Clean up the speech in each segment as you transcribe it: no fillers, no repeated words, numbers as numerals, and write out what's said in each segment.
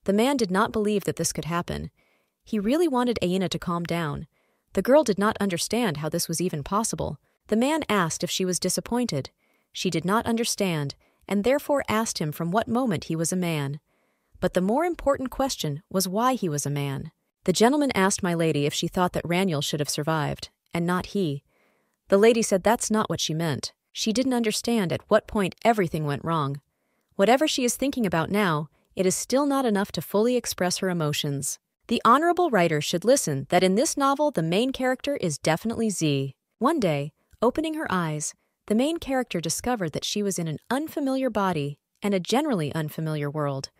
The man did not believe that this could happen. He really wanted Aina to calm down. The girl did not understand how this was even possible. The man asked if she was disappointed. She did not understand, and therefore asked him from what moment he was a man. But the more important question was why he was a man. The gentleman asked my lady if she thought that Raniel should have survived, and not he. The lady said that's not what she meant. She didn't understand at what point everything went wrong. Whatever she is thinking about now, it is still not enough to fully express her emotions. The honorable writer should listen that in this novel the main character is definitely Z. One day, opening her eyes, the main character discovered that she was in an unfamiliar body and a generally unfamiliar world.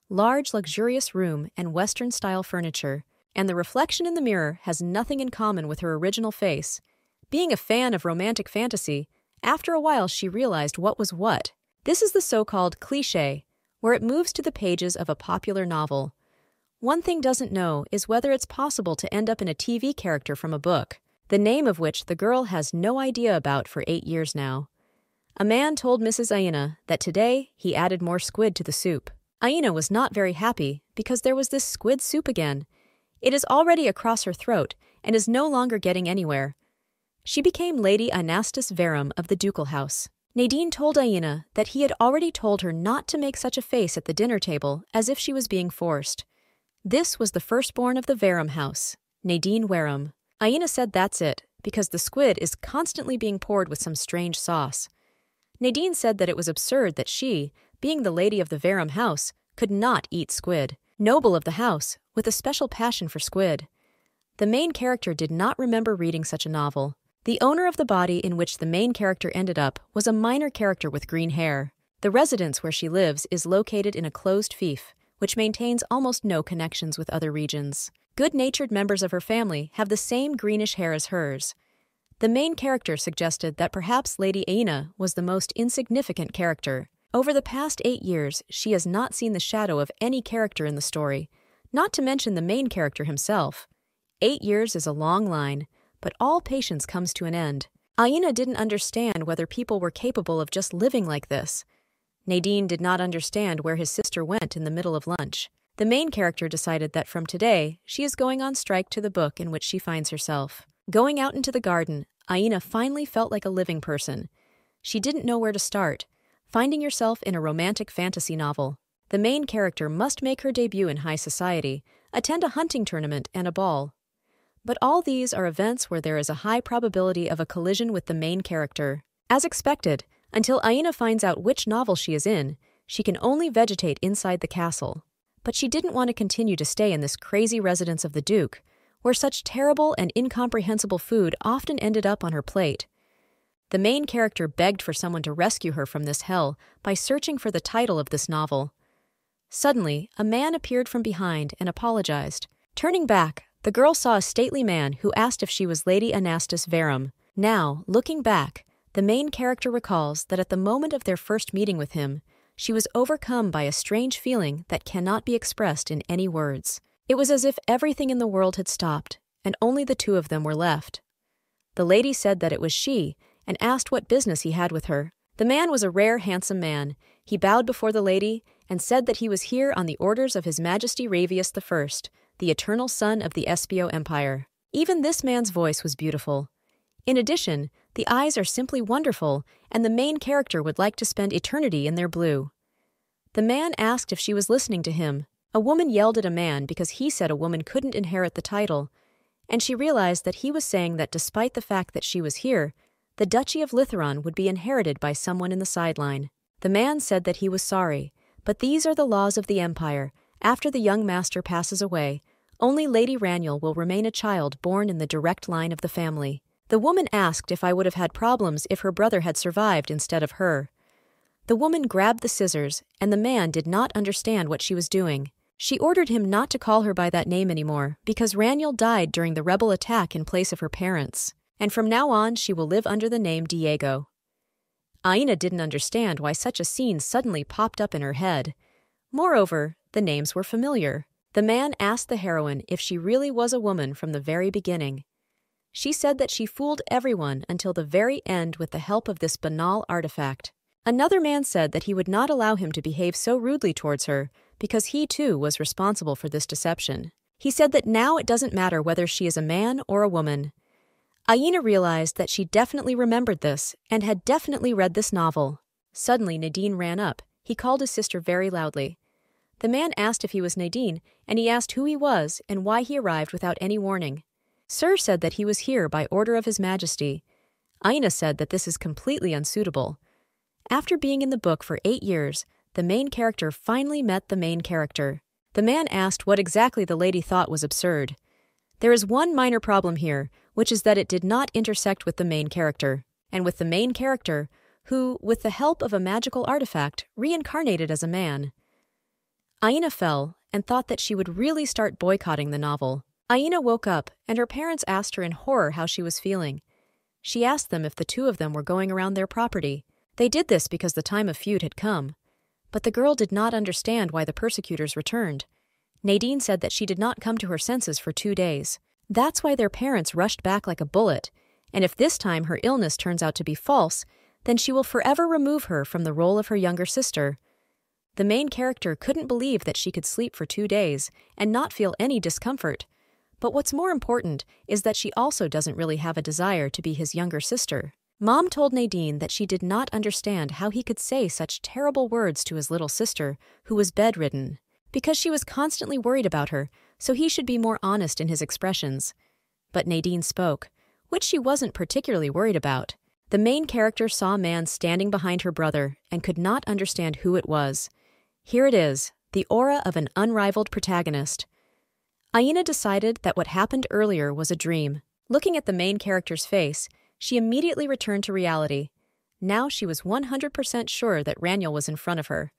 Large, luxurious room and Western-style furniture, and the reflection in the mirror has nothing in common with her original face. Being a fan of romantic fantasy, after a while she realized what was what. This is the so-called cliché, where it moves to the pages of a popular novel. One thing doesn't know is whether it's possible to end up in a TV character from a book, the name of which the girl has no idea about for 8 years now. A man told Mrs. Aina that today he added more squid to the soup. Aina was not very happy because there was this squid soup again. It is already across her throat and is no longer getting anywhere. She became Lady Anastas Verum of the ducal house. Nadine told Aina that he had already told her not to make such a face at the dinner table as if she was being forced. This was the firstborn of the Verum house, Nadine Verum. Aina said that's it, because the squid is constantly being poured with some strange sauce. Nadine said that it was absurd that she, being the lady of the Verum house, could not eat squid. Noble of the house, with a special passion for squid. The main character did not remember reading such a novel. The owner of the body in which the main character ended up was a minor character with green hair. The residence where she lives is located in a closed fief, which maintains almost no connections with other regions. Good-natured members of her family have the same greenish hair as hers. The main character suggested that perhaps Lady Aina was the most insignificant character. Over the past 8 years, she has not seen the shadow of any character in the story, not to mention the main character himself. 8 years is a long line, but all patience comes to an end. Aina didn't understand whether people were capable of just living like this. Nadine did not understand where his sister went in the middle of lunch. The main character decided that from today, she is going on strike to the book in which she finds herself. Going out into the garden, Aina finally felt like a living person. She didn't know where to start, finding herself in a romantic fantasy novel. The main character must make her debut in high society, attend a hunting tournament and a ball. But all these are events where there is a high probability of a collision with the main character. As expected, until Aina finds out which novel she is in, she can only vegetate inside the castle. But she didn't want to continue to stay in this crazy residence of the Duke, where such terrible and incomprehensible food often ended up on her plate. The main character begged for someone to rescue her from this hell by searching for the title of this novel. Suddenly, a man appeared from behind and apologized. Turning back, the girl saw a stately man who asked if she was Lady Anastas Verum. Now, looking back, the main character recalls that at the moment of their first meeting with him, she was overcome by a strange feeling that cannot be expressed in any words. It was as if everything in the world had stopped, and only the two of them were left. The lady said that it was she, and asked what business he had with her. The man was a rare, handsome man. He bowed before the lady, and said that he was here on the orders of His Majesty Ravius I, the eternal son of the Espio Empire. Even this man's voice was beautiful. In addition, the eyes are simply wonderful, and the main character would like to spend eternity in their blue. The man asked if she was listening to him. A woman yelled at a man because he said a woman couldn't inherit the title, and she realized that he was saying that despite the fact that she was here, the Duchy of Litheron would be inherited by someone in the sideline. The man said that he was sorry, but these are the laws of the Empire. After the young master passes away, only Lady Raniel will remain a child born in the direct line of the family. The woman asked if I would have had problems if her brother had survived instead of her. The woman grabbed the scissors, and the man did not understand what she was doing. She ordered him not to call her by that name anymore, because Raniel died during the rebel attack in place of her parents, and from now on she will live under the name Diego. Aina didn't understand why such a scene suddenly popped up in her head. Moreover, the names were familiar. The man asked the heroine if she really was a woman from the very beginning. She said that she fooled everyone until the very end with the help of this banal artifact. Another man said that he would not allow him to behave so rudely towards her because he too was responsible for this deception. He said that now it doesn't matter whether she is a man or a woman. Aina realized that she definitely remembered this and had definitely read this novel. Suddenly Nadine ran up. He called his sister very loudly. The man asked if he was Nadine, and he asked who he was and why he arrived without any warning. Sir said that he was here by order of His Majesty. Aina said that this is completely unsuitable. After being in the book for 8 years, the main character finally met the main character. The man asked what exactly the lady thought was absurd. There is one minor problem here, which is that it did not intersect with the main character, and with the main character, who, with the help of a magical artifact, reincarnated as a man. Aina fell and thought that she would really start boycotting the novel. Aina woke up, and her parents asked her in horror how she was feeling. She asked them if the two of them were going around their property. They did this because the time of feud had come. But the girl did not understand why the persecutors returned. Nadine said that she did not come to her senses for 2 days. That's why their parents rushed back like a bullet, and if this time her illness turns out to be false, then she will forever remove her from the role of her younger sister. The main character couldn't believe that she could sleep for 2 days and not feel any discomfort. But what's more important is that she also doesn't really have a desire to be his younger sister. Mom told Nadine that she did not understand how he could say such terrible words to his little sister, who was bedridden, because she was constantly worried about her, so he should be more honest in his expressions. But Nadine spoke, which she wasn't particularly worried about. The main character saw a man standing behind her brother and could not understand who it was. Here it is, the aura of an unrivaled protagonist. Aina decided that what happened earlier was a dream. Looking at the main character's face, she immediately returned to reality. Now she was 100% sure that Raniel was in front of her.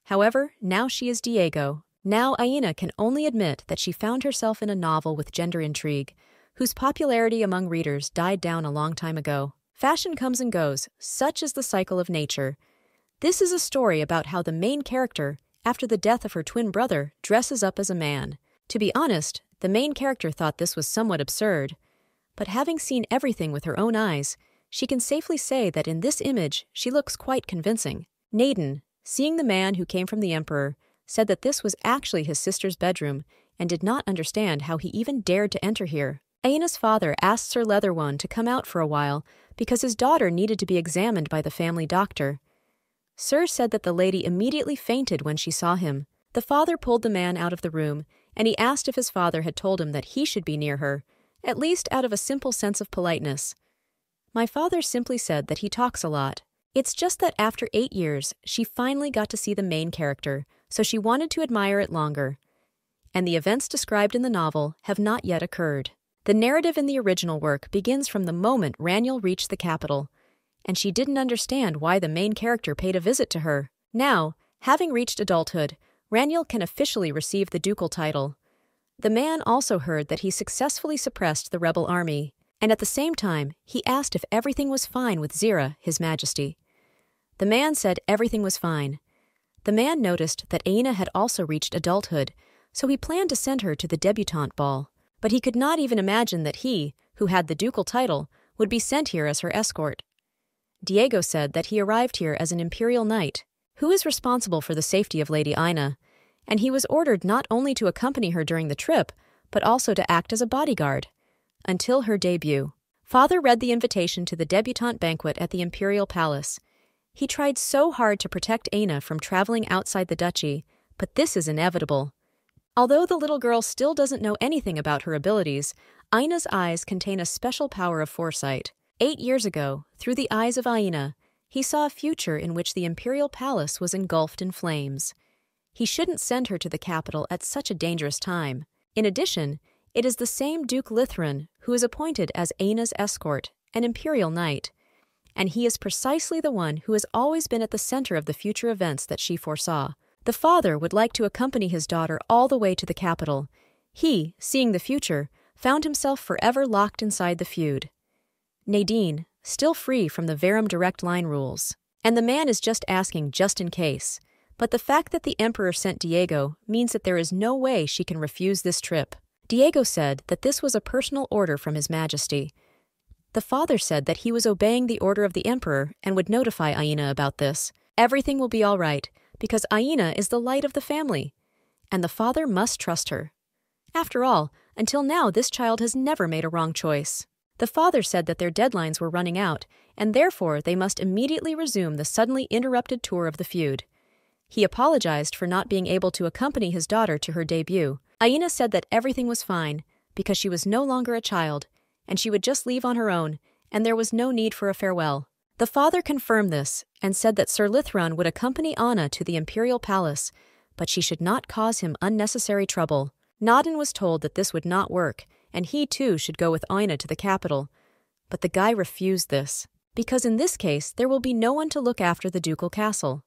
However, now she is Diego. Now Aina can only admit that she found herself in a novel with gender intrigue, whose popularity among readers died down a long time ago. Fashion comes and goes, such is the cycle of nature. This is a story about how the main character, after the death of her twin brother, dresses up as a man. To be honest, the main character thought this was somewhat absurd. But having seen everything with her own eyes, she can safely say that in this image she looks quite convincing. Nadine, seeing the man who came from the Emperor, said that this was actually his sister's bedroom and did not understand how he even dared to enter here. Aina's father asked Sir Leatherone to come out for a while because his daughter needed to be examined by the family doctor. Sir said that the lady immediately fainted when she saw him. The father pulled the man out of the room, and he asked if his father had told him that he should be near her, at least out of a simple sense of politeness. My father simply said that he talks a lot. It's just that after 8 years, she finally got to see the main character, so she wanted to admire it longer. And the events described in the novel have not yet occurred. The narrative in the original work begins from the moment Raniel reached the capital, and she didn't understand why the main character paid a visit to her. Now, having reached adulthood, Raniel can officially receive the ducal title. The man also heard that he successfully suppressed the rebel army, and at the same time, he asked if everything was fine with Zira, His Majesty. The man said everything was fine. The man noticed that Aina had also reached adulthood, so he planned to send her to the debutante ball. But he could not even imagine that he, who had the ducal title, would be sent here as her escort. Diego said that he arrived here as an imperial knight, who is responsible for the safety of Lady Aina, and he was ordered not only to accompany her during the trip, but also to act as a bodyguard, until her debut. Father read the invitation to the debutante banquet at the imperial palace. He tried so hard to protect Aina from traveling outside the duchy, but this is inevitable. Although the little girl still doesn't know anything about her abilities, Aina's eyes contain a special power of foresight. 8 years ago, through the eyes of Aina, he saw a future in which the imperial palace was engulfed in flames. He shouldn't send her to the capital at such a dangerous time. In addition, it is the same Duke Lithran who is appointed as Aina's escort, an imperial knight, and he is precisely the one who has always been at the center of the future events that she foresaw. The father would like to accompany his daughter all the way to the capital. He, seeing the future, found himself forever locked inside the feud. Nadine, still free from the Verum direct line rules. And the man is just asking just in case. But the fact that the Emperor sent Diego means that there is no way she can refuse this trip. Diego said that this was a personal order from His Majesty. The father said that he was obeying the order of the Emperor and would notify Aina about this. Everything will be all right, because Aina is the light of the family. and the father must trust her. After all, until now this child has never made a wrong choice. The father said that their deadlines were running out, and therefore they must immediately resume the suddenly interrupted tour of the feud. He apologized for not being able to accompany his daughter to her debut. Aina said that everything was fine, because she was no longer a child, and she would just leave on her own, and there was no need for a farewell. The father confirmed this, and said that Sir Lithron would accompany Anna to the imperial palace, but she should not cause him unnecessary trouble. Naden was told that this would not work, and he too should go with Aina to the capital. But the guy refused this, because in this case there will be no one to look after the ducal castle.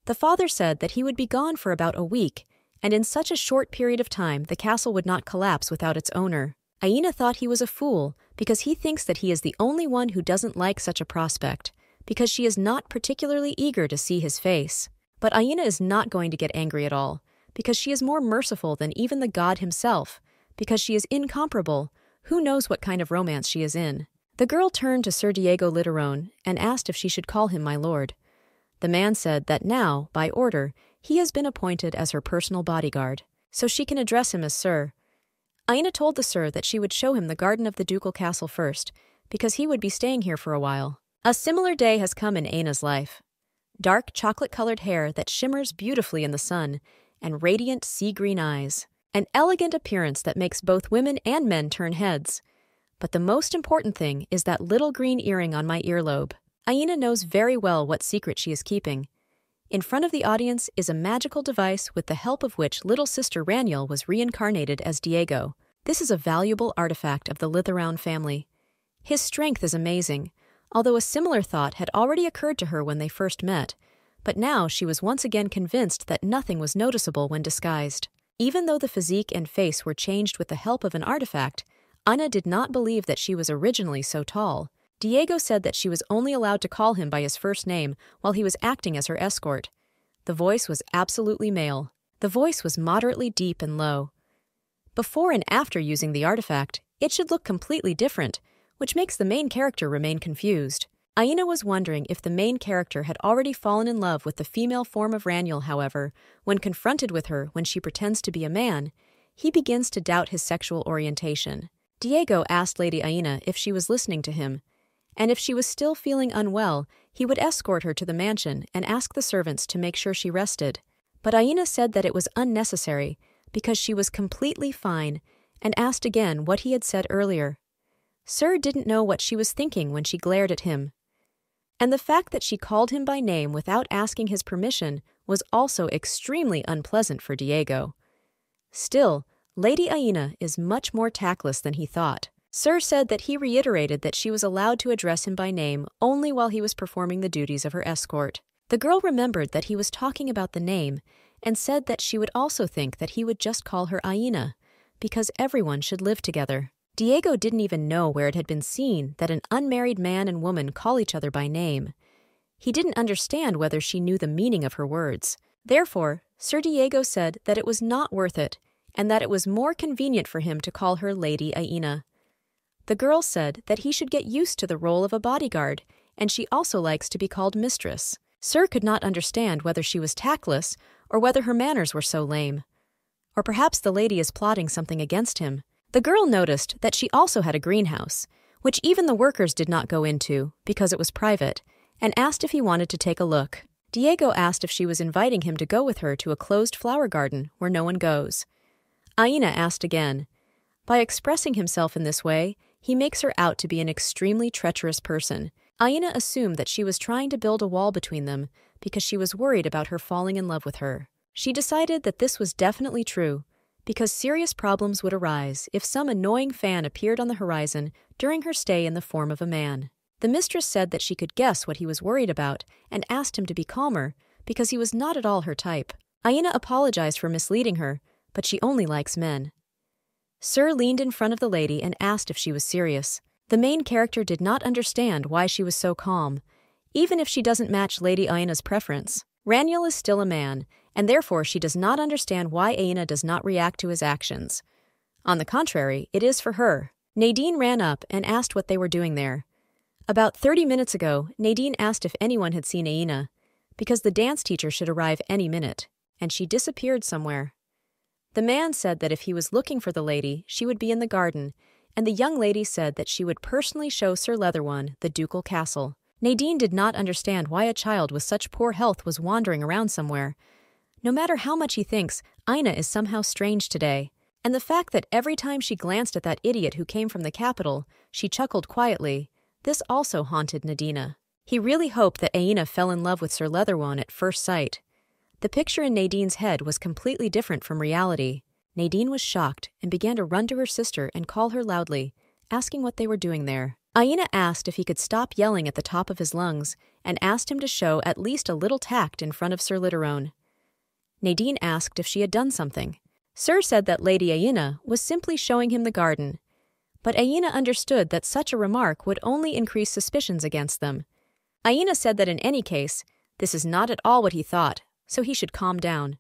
The father said that he would be gone for about a week, and in such a short period of time the castle would not collapse without its owner. Aina thought he was a fool, because he thinks that he is the only one who doesn't like such a prospect, because she is not particularly eager to see his face. But Aina is not going to get angry at all, because she is more merciful than even the god himself, because she is incomparable. Who knows what kind of romance she is in? The girl turned to Sir Diego Literon and asked if she should call him my lord. The man said that now, by order, he has been appointed as her personal bodyguard, so she can address him as Sir. Aina told the Sir that she would show him the garden of the ducal castle first, because he would be staying here for a while. A similar day has come in Aina's life. Dark chocolate-colored hair that shimmers beautifully in the sun, and radiant sea-green eyes. An elegant appearance that makes both women and men turn heads. But the most important thing is that little green earring on my earlobe. Aina knows very well what secret she is keeping. In front of the audience is a magical device with the help of which little sister Raniel was reincarnated as Diego. This is a valuable artifact of the Litheroun family. His strength is amazing, although a similar thought had already occurred to her when they first met, but now she was once again convinced that nothing was noticeable when disguised. Even though the physique and face were changed with the help of an artifact, Aina did not believe that she was originally so tall. Diego said that she was only allowed to call him by his first name while he was acting as her escort. The voice was absolutely male. The voice was moderately deep and low. Before and after using the artifact, it should look completely different, which makes the main character remain confused. Aina was wondering if the main character had already fallen in love with the female form of Raniel. However, when confronted with her when she pretends to be a man, he begins to doubt his sexual orientation. Diego asked Lady Aina if she was listening to him, and if she was still feeling unwell, he would escort her to the mansion and ask the servants to make sure she rested. But Aina said that it was unnecessary, because she was completely fine, and asked again what he had said earlier. Sir didn't know what she was thinking when she glared at him. And the fact that she called him by name without asking his permission was also extremely unpleasant for Diego. Still, Lady Aina is much more tactless than he thought. Sir said that he reiterated that she was allowed to address him by name only while he was performing the duties of her escort. The girl remembered that he was talking about the name and said that she would also think that he would just call her Aina, because everyone should live together. Diego didn't even know where it had been seen that an unmarried man and woman call each other by name. He didn't understand whether she knew the meaning of her words. Therefore, Sir Diego said that it was not worth it, and that it was more convenient for him to call her Lady Aina. The girl said that he should get used to the role of a bodyguard, and she also likes to be called mistress. Sir could not understand whether she was tactless or whether her manners were so lame. Or perhaps the lady is plotting something against him. The girl noticed that she also had a greenhouse, which even the workers did not go into because it was private, and asked if he wanted to take a look. Diego asked if she was inviting him to go with her to a closed flower garden where no one goes. Aina asked again. By expressing himself in this way, he makes her out to be an extremely treacherous person. Aina assumed that she was trying to build a wall between them because she was worried about her falling in love with her. She decided that this was definitely true, because serious problems would arise if some annoying fan appeared on the horizon during her stay in the form of a man. The mistress said that she could guess what he was worried about and asked him to be calmer because he was not at all her type. Aina apologized for misleading her, but she only likes men. Sir leaned in front of the lady and asked if she was serious. The main character did not understand why she was so calm, even if she doesn't match Lady Aina's preference. Raniel is still a man, and therefore she does not understand why Aina does not react to his actions. On the contrary, it is for her. Nadine ran up and asked what they were doing there. About 30 minutes ago, Nadine asked if anyone had seen Aina, because the dance teacher should arrive any minute, and she disappeared somewhere. The man said that if he was looking for the lady, she would be in the garden, and the young lady said that she would personally show Sir Leatherone the ducal castle. Nadine did not understand why a child with such poor health was wandering around somewhere. No matter how much he thinks, Ina is somehow strange today. And the fact that every time she glanced at that idiot who came from the capital, she chuckled quietly, this also haunted Nadina. He really hoped that Aina fell in love with Sir Leatherone at first sight. The picture in Nadine's head was completely different from reality. Nadine was shocked and began to run to her sister and call her loudly, asking what they were doing there. Aina asked if he could stop yelling at the top of his lungs and asked him to show at least a little tact in front of Sir Leatherone. Nadine asked if she had done something. Sir said that Lady Aina was simply showing him the garden. But Aina understood that such a remark would only increase suspicions against them. Aina said that in any case, this is not at all what he thought, so he should calm down.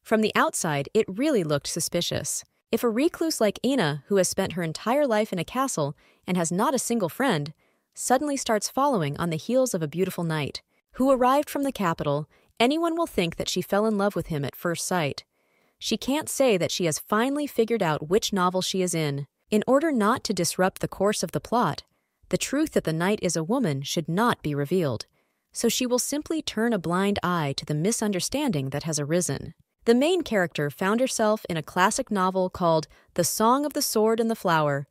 From the outside, it really looked suspicious. If a recluse like Aina, who has spent her entire life in a castle and has not a single friend, suddenly starts following on the heels of a beautiful knight, who arrived from the capital, anyone will think that she fell in love with him at first sight. She can't say that she has finally figured out which novel she is in. In order not to disrupt the course of the plot, the truth that the knight is a woman should not be revealed, so she will simply turn a blind eye to the misunderstanding that has arisen. The main character found herself in a classic novel called The Song of the Sword and the Flower,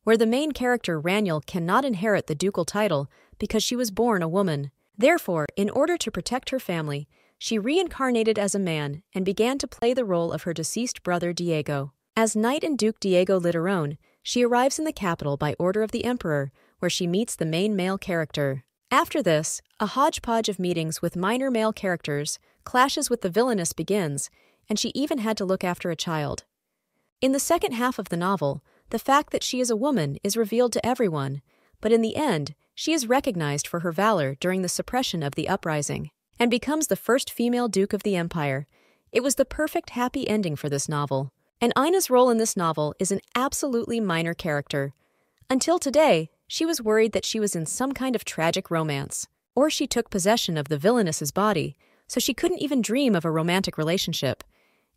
where the main character Raniel cannot inherit the ducal title because she was born a woman. Therefore, in order to protect her family, she reincarnated as a man and began to play the role of her deceased brother Diego. As Knight and Duke Diego Literone, she arrives in the capital by order of the Emperor, where she meets the main male character. After this, a hodgepodge of meetings with minor male characters, clashes with the villainess begins, and she even had to look after a child. In the second half of the novel, the fact that she is a woman is revealed to everyone, but in the end, she is recognized for her valor during the suppression of the uprising, and becomes the first female duke of the empire. It was the perfect happy ending for this novel. And Ina's role in this novel is an absolutely minor character. Until today, she was worried that she was in some kind of tragic romance, or she took possession of the villainess's body, so she couldn't even dream of a romantic relationship.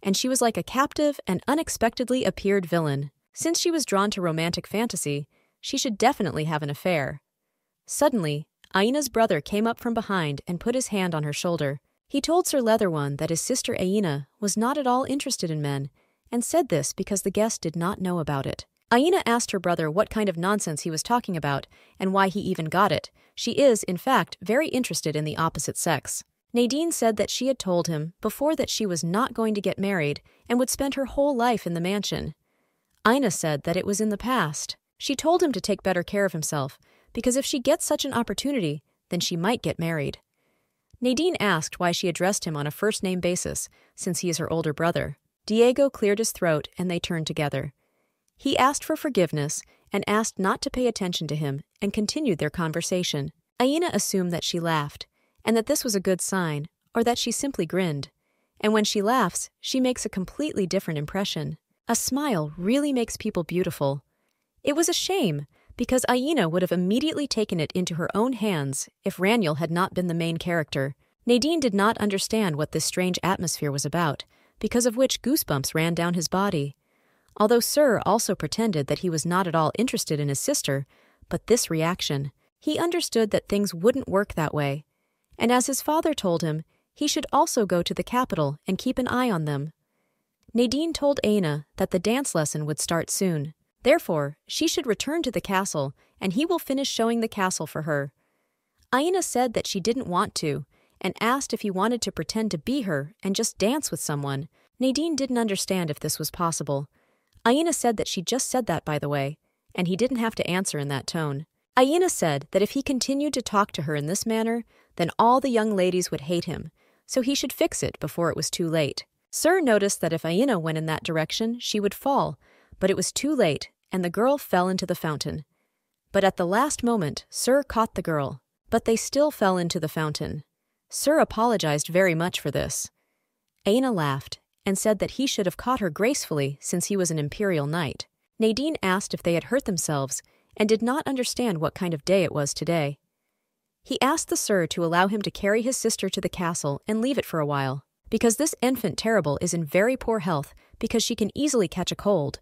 And she was like a captive and unexpectedly appeared villain. Since she was drawn to romantic fantasy, she should definitely have an affair. Suddenly, Aina's brother came up from behind and put his hand on her shoulder. He told Sir Leatherone that his sister Aina was not at all interested in men, and said this because the guest did not know about it. Aina asked her brother what kind of nonsense he was talking about and why he even got it. She is, in fact, very interested in the opposite sex. Nadine said that she had told him before that she was not going to get married and would spend her whole life in the mansion. Aina said that it was in the past. She told him to take better care of himself, because if she gets such an opportunity, then she might get married. Nadine asked why she addressed him on a first-name basis, since he is her older brother. Diego cleared his throat and they turned together. He asked for forgiveness and asked not to pay attention to him and continued their conversation. Aina assumed that she laughed and that this was a good sign, or that she simply grinned. And when she laughs, she makes a completely different impression. A smile really makes people beautiful. It was a shame, because Aina would have immediately taken it into her own hands if Raniel had not been the main character. Nadine did not understand what this strange atmosphere was about, because of which goosebumps ran down his body. Although Sir also pretended that he was not at all interested in his sister, but this reaction, he understood that things wouldn't work that way. And as his father told him, he should also go to the capital and keep an eye on them. Nadine told Aina that the dance lesson would start soon. Therefore, she should return to the castle, and he will finish showing the castle for her. Aina said that she didn't want to, and asked if he wanted to pretend to be her and just dance with someone. Nadine didn't understand if this was possible. Aina said that she just said that, by the way, and he didn't have to answer in that tone. Aina said that if he continued to talk to her in this manner, then all the young ladies would hate him, so he should fix it before it was too late. Sir noticed that if Aina went in that direction, she would fall, but it was too late, and the girl fell into the fountain. But at the last moment, Sir caught the girl, but they still fell into the fountain. Sir apologized very much for this. Aina laughed and said that he should have caught her gracefully since he was an imperial knight. Nadine asked if they had hurt themselves and did not understand what kind of day it was today. He asked the Sir to allow him to carry his sister to the castle and leave it for a while, because this infant terrible is in very poor health because she can easily catch a cold.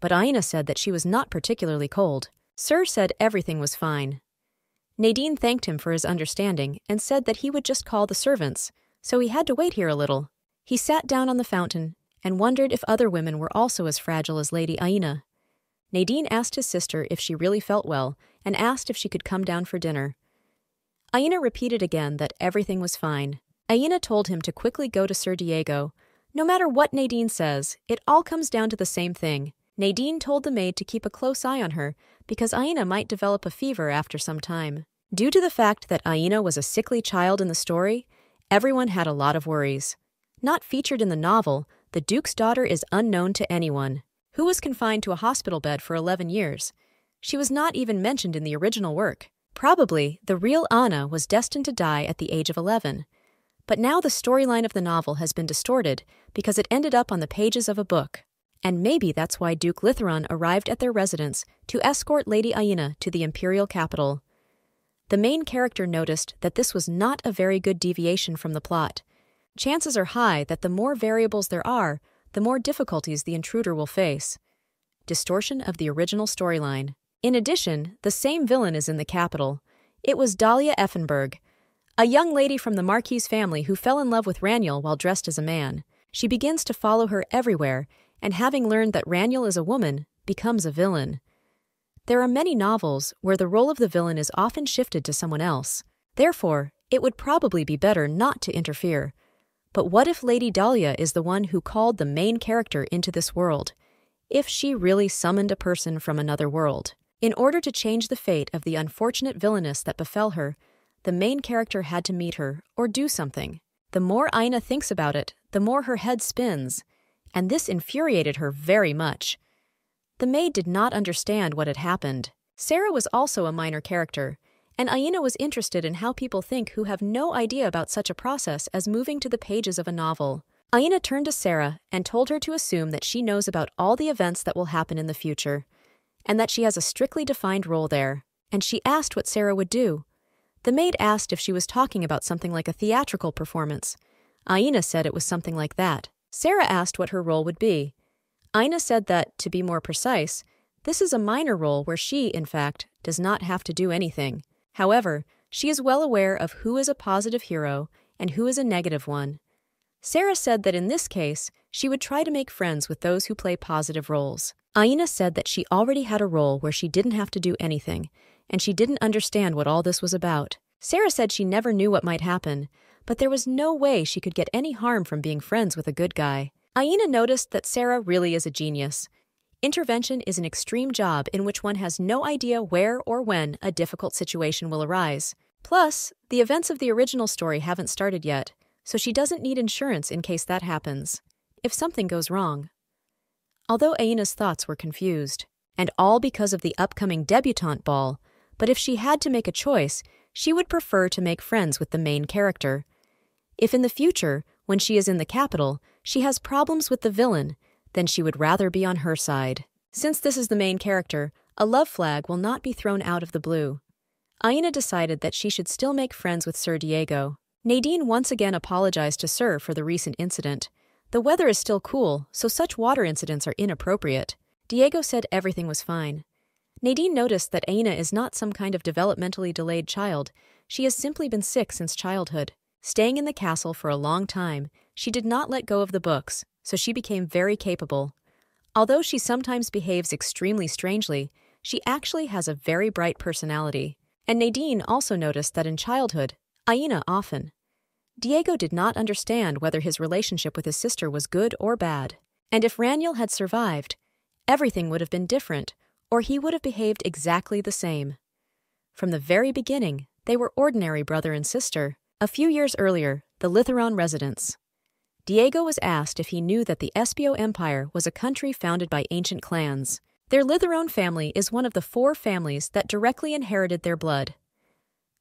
But Aina said that she was not particularly cold. Sir said everything was fine. Nadine thanked him for his understanding and said that he would just call the servants, so he had to wait here a little. He sat down on the fountain and wondered if other women were also as fragile as Lady Aina. Nadine asked his sister if she really felt well and asked if she could come down for dinner. Aina repeated again that everything was fine. Aina told him to quickly go to Sir Diego. No matter what Nadine says, it all comes down to the same thing. Nadine told the maid to keep a close eye on her because Aina might develop a fever after some time. Due to the fact that Aina was a sickly child in the story, everyone had a lot of worries. Not featured in the novel, the Duke's daughter is unknown to anyone, who was confined to a hospital bed for 11 years. She was not even mentioned in the original work. Probably, the real Anna was destined to die at the age of 11. But now the storyline of the novel has been distorted because it ended up on the pages of a book. And maybe that's why Duke Litheron arrived at their residence to escort Lady Aina to the imperial capital. The main character noticed that this was not a very good deviation from the plot. Chances are high that the more variables there are, the more difficulties the intruder will face. Distortion of the original storyline. In addition, the same villain is in the capital. It was Dahlia Effenberg, a young lady from the Marquis family who fell in love with Raniel while dressed as a man. She begins to follow her everywhere, and having learned that Raniel is a woman, becomes a villain. There are many novels where the role of the villain is often shifted to someone else. Therefore, it would probably be better not to interfere. But what if Lady Dahlia is the one who called the main character into this world? If she really summoned a person from another world? In order to change the fate of the unfortunate villainess that befell her, the main character had to meet her or do something. The more Aina thinks about it, the more her head spins, and this infuriated her very much. The maid did not understand what had happened. Sarah was also a minor character, and Aina was interested in how people think who have no idea about such a process as moving to the pages of a novel. Aina turned to Sarah and told her to assume that she knows about all the events that will happen in the future, and that she has a strictly defined role there, and she asked what Sarah would do. The maid asked if she was talking about something like a theatrical performance. Aina said it was something like that. Sarah asked what her role would be. Aina said that, to be more precise, this is a minor role where she, in fact, does not have to do anything. However, she is well aware of who is a positive hero and who is a negative one. Sarah said that in this case, she would try to make friends with those who play positive roles. Aina said that she already had a role where she didn't have to do anything, and she didn't understand what all this was about. Sarah said she never knew what might happen, but there was no way she could get any harm from being friends with a good guy. Aina noticed that Sarah really is a genius. Intervention is an extreme job in which one has no idea where or when a difficult situation will arise. Plus, the events of the original story haven't started yet, so she doesn't need insurance in case that happens, if something goes wrong. Although Aina's thoughts were confused, and all because of the upcoming debutante ball, but if she had to make a choice, she would prefer to make friends with the main character. If in the future, when she is in the capital, she has problems with the villain, then she would rather be on her side. Since this is the main character, a love flag will not be thrown out of the blue. Aina decided that she should still make friends with Sir Diego. Nadine once again apologized to Sir for the recent incident. The weather is still cool, so such water incidents are inappropriate. Diego said everything was fine. Nadine noticed that Aina is not some kind of developmentally delayed child. She has simply been sick since childhood. Staying in the castle for a long time, she did not let go of the books, so she became very capable. Although she sometimes behaves extremely strangely, she actually has a very bright personality. And Nadine also noticed that in childhood, Aina often. Diego did not understand whether his relationship with his sister was good or bad. And if Raniel had survived, everything would have been different, or he would have behaved exactly the same. From the very beginning, they were ordinary brother and sister. A few years earlier, the Litheron residence. Diego was asked if he knew that the Espio Empire was a country founded by ancient clans. Their Litheron family is one of the 4 families that directly inherited their blood.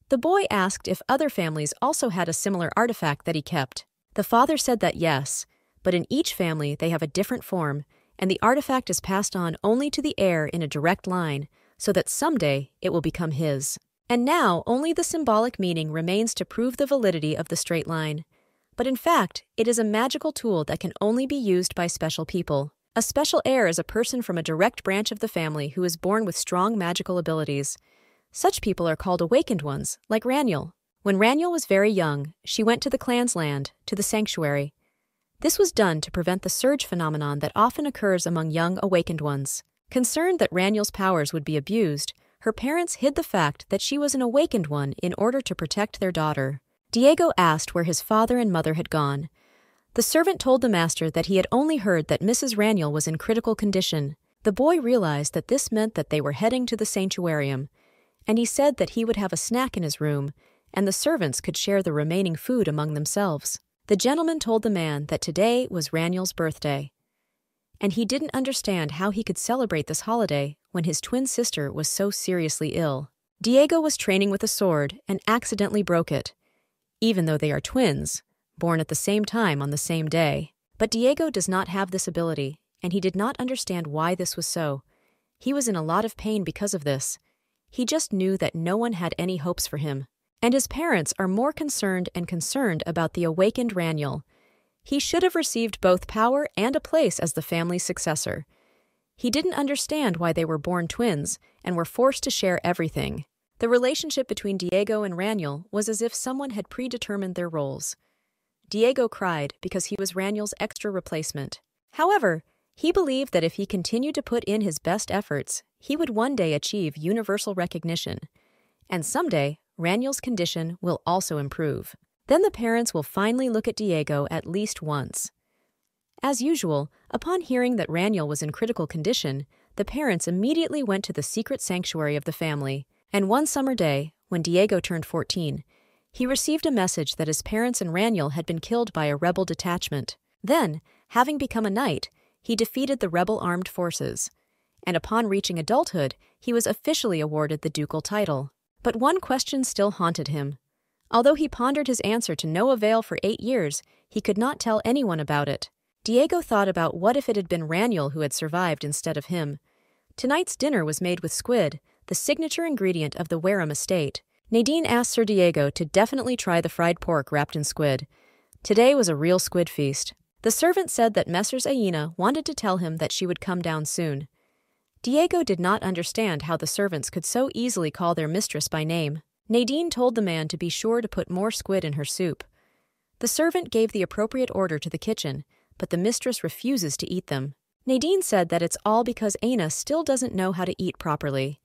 The boy asked if other families also had a similar artifact that he kept. The father said that yes, but in each family they have a different form, and the artifact is passed on only to the heir in a direct line, so that someday it will become his. And now only the symbolic meaning remains to prove the validity of the straight line. but in fact, it is a magical tool that can only be used by special people. A special heir is a person from a direct branch of the family who is born with strong magical abilities. Such people are called awakened ones, like Raniel. When Raniel was very young, she went to the clan's land, to the sanctuary. This was done to prevent the surge phenomenon that often occurs among young awakened ones. Concerned that Raniel's powers would be abused, her parents hid the fact that she was an awakened one in order to protect their daughter. Diego asked where his father and mother had gone. The servant told the master that he had only heard that Mrs. Raniel was in critical condition. The boy realized that this meant that they were heading to the sanctuarium, and he said that he would have a snack in his room, and the servants could share the remaining food among themselves. The gentleman told the man that today was Raniel's birthday, and he didn't understand how he could celebrate this holiday when his twin sister was so seriously ill. Diego was training with a sword and accidentally broke it, even though they are twins, born at the same time on the same day. But Diego does not have this ability, and he did not understand why this was so. He was in a lot of pain because of this. He just knew that no one had any hopes for him. And his parents are more concerned about the awakened Raniel. He should have received both power and a place as the family's successor. He didn't understand why they were born twins and were forced to share everything. The relationship between Diego and Raniel was as if someone had predetermined their roles. Diego cried because he was Raniel's extra replacement. However, he believed that if he continued to put in his best efforts, he would one day achieve universal recognition. And someday, Raniel's condition will also improve. Then the parents will finally look at Diego at least once. As usual, upon hearing that Raniel was in critical condition, the parents immediately went to the secret sanctuary of the family. And one summer day, when Diego turned 14, he received a message that his parents and Raniel had been killed by a rebel detachment. Then, having become a knight, he defeated the rebel armed forces. And upon reaching adulthood, he was officially awarded the ducal title. But one question still haunted him. Although he pondered his answer to no avail for 8 years, he could not tell anyone about it. Diego thought about what if it had been Raniel who had survived instead of him. Tonight's dinner was made with squid, the signature ingredient of the Wareham estate. Nadine asked Sir Diego to definitely try the fried pork wrapped in squid. Today was a real squid feast. The servant said that Messrs. Aina wanted to tell him that she would come down soon. Diego did not understand how the servants could so easily call their mistress by name. Nadine told the man to be sure to put more squid in her soup. The servant gave the appropriate order to the kitchen, but the mistress refuses to eat them. Nadine said that it's all because Aina still doesn't know how to eat properly.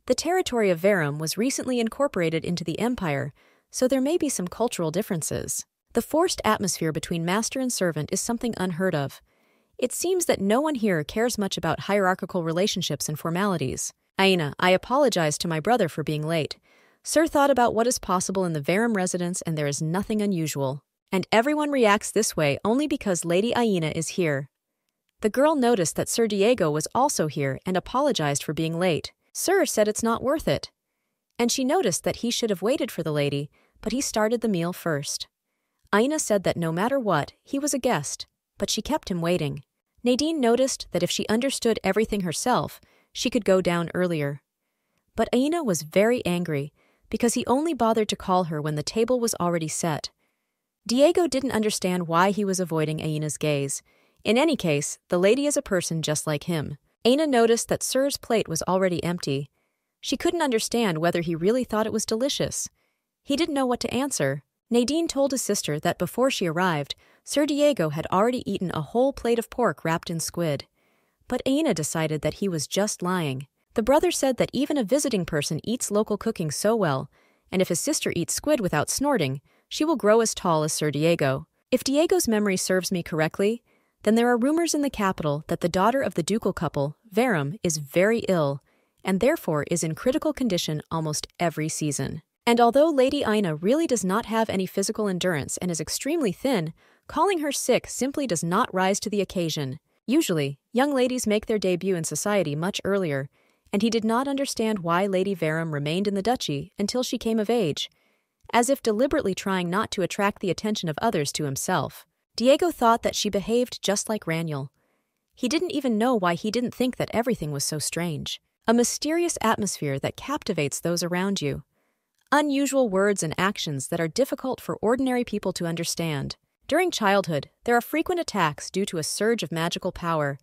The territory of Wareham was recently incorporated into the empire, so there may be some cultural differences. The forced atmosphere between master and servant is something unheard of. It seems that no one here cares much about hierarchical relationships and formalities. Aina, I apologize to my brother for being late. Sir thought about what is possible in the Wareham residence and there is nothing unusual. And everyone reacts this way only because Lady Aina is here. The girl noticed that Sir Diego was also here and apologized for being late. Sir said it's not worth it. And she noticed that he should have waited for the lady, but he started the meal first. Aina said that no matter what, he was a guest, but she kept him waiting. Nadine noticed that if she understood everything herself, she could go down earlier. But Aina was very angry because he only bothered to call her when the table was already set. Diego didn't understand why he was avoiding Aina's gaze. In any case, the lady is a person just like him. Aina noticed that Sir's plate was already empty. She couldn't understand whether he really thought it was delicious. He didn't know what to answer. Nadine told his sister that before she arrived, Sir Diego had already eaten a whole plate of pork wrapped in squid. But Aina decided that he was just lying. The brother said that even a visiting person eats local cooking so well, and if his sister eats squid without snorting, she will grow as tall as Sir Diego. If Diego's memory serves me correctly, then there are rumors in the capital that the daughter of the ducal couple, Wareham, is very ill, and therefore is in critical condition almost every season. And although Lady Aina really does not have any physical endurance and is extremely thin, calling her sick simply does not rise to the occasion. Usually, young ladies make their debut in society much earlier, and he did not understand why Lady Wareham remained in the duchy until she came of age, as if deliberately trying not to attract the attention of others to himself. Diego thought that she behaved just like Raniel. He didn't even know why he didn't think that everything was so strange. A mysterious atmosphere that captivates those around you. unusual words and actions that are difficult for ordinary people to understand. During childhood, there are frequent attacks due to a surge of magical power.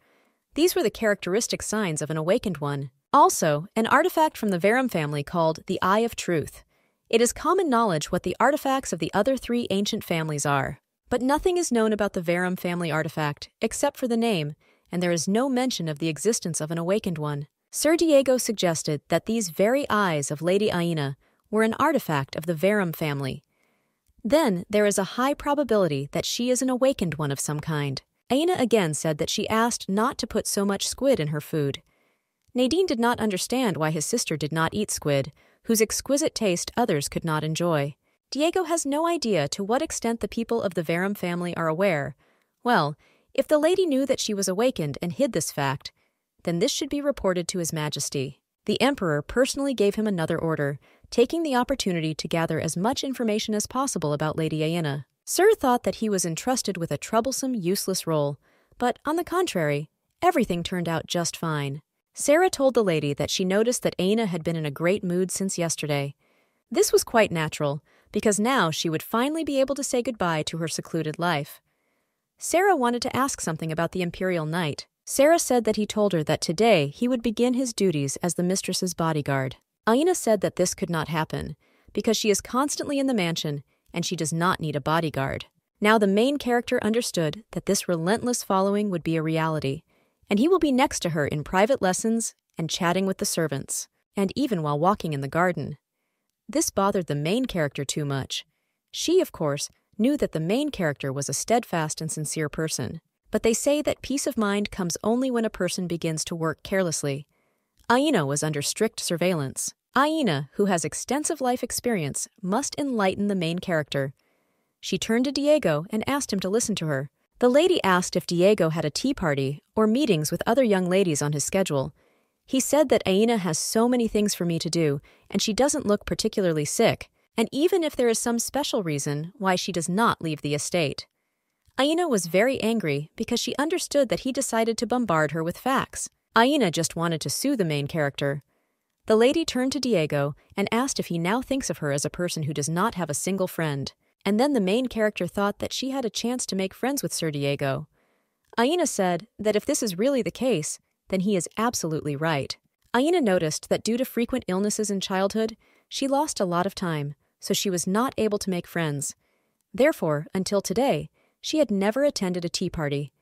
These were the characteristic signs of an awakened one. Also, an artifact from the Verum family called the Eye of Truth. It is common knowledge what the artifacts of the other three ancient families are. But nothing is known about the Verum family artifact, except for the name, and there is no mention of the existence of an awakened one. Sir Diego suggested that these very eyes of Lady Aina were an artifact of the Verum family. Then there is a high probability that she is an awakened one of some kind. Aina again said that she asked not to put so much squid in her food. Nadine did not understand why his sister did not eat squid, whose exquisite taste others could not enjoy. Diego has no idea to what extent the people of the Verum family are aware. Well, if the lady knew that she was awakened and hid this fact, then this should be reported to His Majesty. The Emperor personally gave him another order, taking the opportunity to gather as much information as possible about Lady Aina. Sir thought that he was entrusted with a troublesome, useless role, but on the contrary, everything turned out just fine. Sarah told the lady that she noticed that Aina had been in a great mood since yesterday. This was quite natural, because now she would finally be able to say goodbye to her secluded life. Sarah wanted to ask something about the Imperial Knight. Sarah said that he told her that today he would begin his duties as the mistress's bodyguard. Aina said that this could not happen, because she is constantly in the mansion and she does not need a bodyguard. Now the main character understood that this relentless following would be a reality, and he will be next to her in private lessons and chatting with the servants, and even while walking in the garden. This bothered the main character too much. She, of course, knew that the main character was a steadfast and sincere person, but they say that peace of mind comes only when a person begins to work carelessly. Aina was under strict surveillance. Aina, who has extensive life experience, must enlighten the main character. She turned to Diego and asked him to listen to her. The lady asked if Diego had a tea party or meetings with other young ladies on his schedule. He said that Aina has so many things for me to do, and she doesn't look particularly sick, and even if there is some special reason why she does not leave the estate. Aina was very angry because she understood that he decided to bombard her with facts. Aina just wanted to sue the main character. The lady turned to Diego and asked if he now thinks of her as a person who does not have a single friend. And then the main character thought that she had a chance to make friends with Sir Diego. Aina said that if this is really the case, then he is absolutely right. Aina noticed that due to frequent illnesses in childhood, she lost a lot of time, so she was not able to make friends. Therefore, until today, she had never attended a tea party.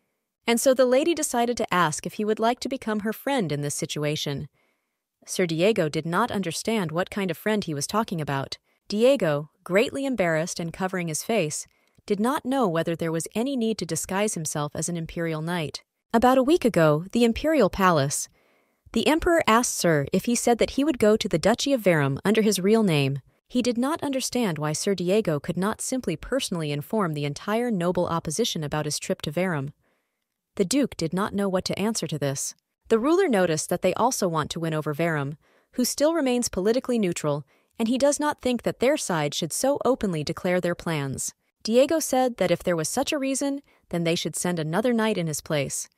And so the lady decided to ask if he would like to become her friend in this situation. Sir Diego did not understand what kind of friend he was talking about. Diego, greatly embarrassed and covering his face, did not know whether there was any need to disguise himself as an imperial knight. About a week ago, the imperial palace. The emperor asked Sir if he said that he would go to the Duchy of Verum under his real name. He did not understand why Sir Diego could not simply personally inform the entire noble opposition about his trip to Verum. The Duke did not know what to answer to this. The ruler noticed that they also want to win over Verum, who still remains politically neutral, and he does not think that their side should so openly declare their plans. Diego said that if there was such a reason, then they should send another knight in his place.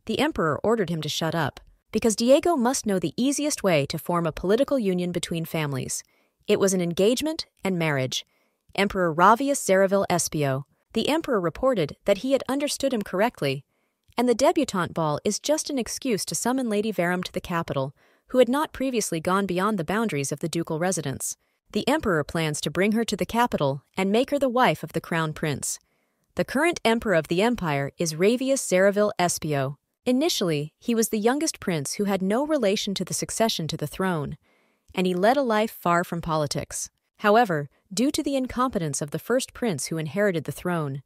The emperor ordered him to shut up, because Diego must know the easiest way to form a political union between families. It was an engagement and marriage. Emperor Ravius Zeravil Espio. The emperor reported that he had understood him correctly, and the debutante ball is just an excuse to summon Lady Verum to the capital, who had not previously gone beyond the boundaries of the ducal residence. The emperor plans to bring her to the capital and make her the wife of the crown prince. The current emperor of the empire is Ravius Zeravil Espio. Initially, he was the youngest prince who had no relation to the succession to the throne, and he led a life far from politics. However, due to the incompetence of the first prince who inherited the throne,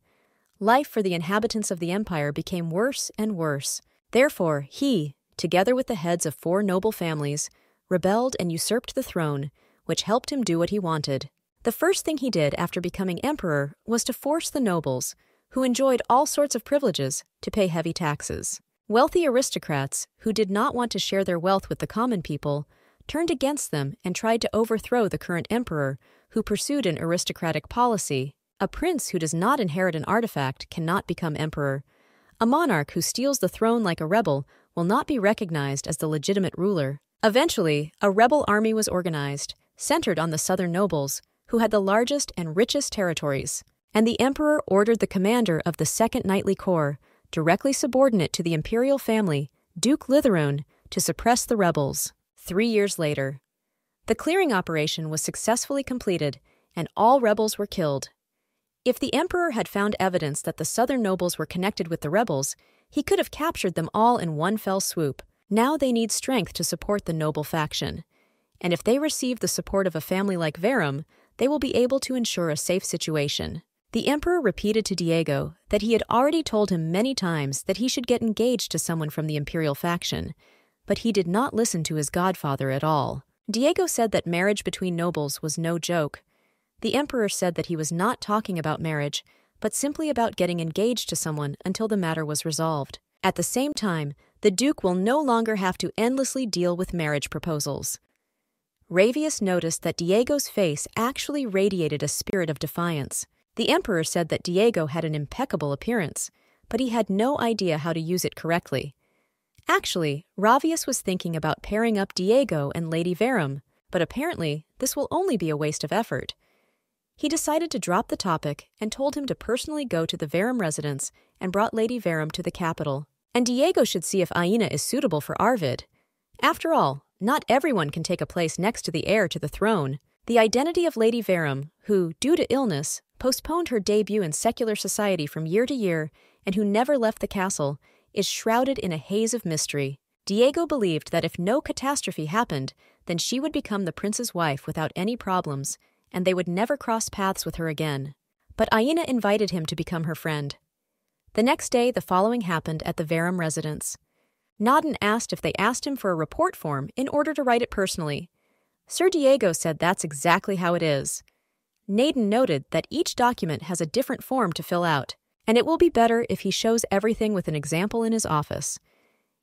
life for the inhabitants of the empire became worse and worse. Therefore, he, together with the heads of 4 noble families, rebelled and usurped the throne, which helped him do what he wanted. The first thing he did after becoming emperor was to force the nobles, who enjoyed all sorts of privileges, to pay heavy taxes. Wealthy aristocrats, who did not want to share their wealth with the common people, turned against them and tried to overthrow the current emperor, who pursued an aristocratic policy. A prince who does not inherit an artifact cannot become emperor. A monarch who steals the throne like a rebel will not be recognized as the legitimate ruler. Eventually, a rebel army was organized, centered on the southern nobles, who had the largest and richest territories. And the emperor ordered the commander of the Second Knightly Corps, directly subordinate to the imperial family, Duke Litherone, to suppress the rebels. 3 years later, the clearing operation was successfully completed, and all rebels were killed. If the emperor had found evidence that the southern nobles were connected with the rebels, he could have captured them all in one fell swoop. Now they need strength to support the noble faction. And if they receive the support of a family like Verum, they will be able to ensure a safe situation. The emperor repeated to Diego that he had already told him many times that he should get engaged to someone from the imperial faction, but he did not listen to his godfather at all. Diego said that marriage between nobles was no joke. The emperor said that he was not talking about marriage, but simply about getting engaged to someone until the matter was resolved. At the same time, the duke will no longer have to endlessly deal with marriage proposals. Ravius noticed that Diego's face actually radiated a spirit of defiance. The emperor said that Diego had an impeccable appearance, but he had no idea how to use it correctly. Actually, Ravius was thinking about pairing up Diego and Lady Verum, but apparently this will only be a waste of effort. He decided to drop the topic and told him to personally go to the Verum residence and brought Lady Verum to the capital. And Diego should see if Aina is suitable for Arvid. After all, not everyone can take a place next to the heir to the throne. The identity of Lady Verum, who, due to illness, postponed her debut in secular society from year to year and who never left the castle, is shrouded in a haze of mystery. Diego believed that if no catastrophe happened, then she would become the prince's wife without any problems, and they would never cross paths with her again. But Aina invited him to become her friend. The next day, the following happened at the Verum residence. Naden asked if they asked him for a report form in order to write it personally. Sir Diego said that's exactly how it is. Naden noted that each document has a different form to fill out, and it will be better if he shows everything with an example in his office.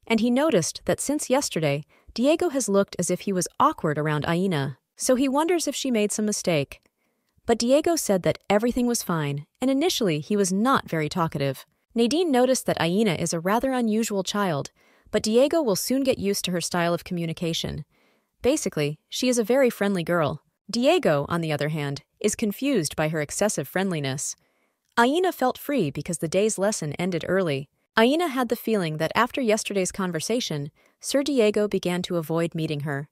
And he noticed that since yesterday, Diego has looked as if he was awkward around Aina, so he wonders if she made some mistake. But Diego said that everything was fine, and initially he was not very talkative. Nadine noticed that Aina is a rather unusual child, but Diego will soon get used to her style of communication. Basically, she is a very friendly girl. Diego, on the other hand, is confused by her excessive friendliness. Aina felt free because the day's lesson ended early. Aina had the feeling that after yesterday's conversation, Sir Diego began to avoid meeting her.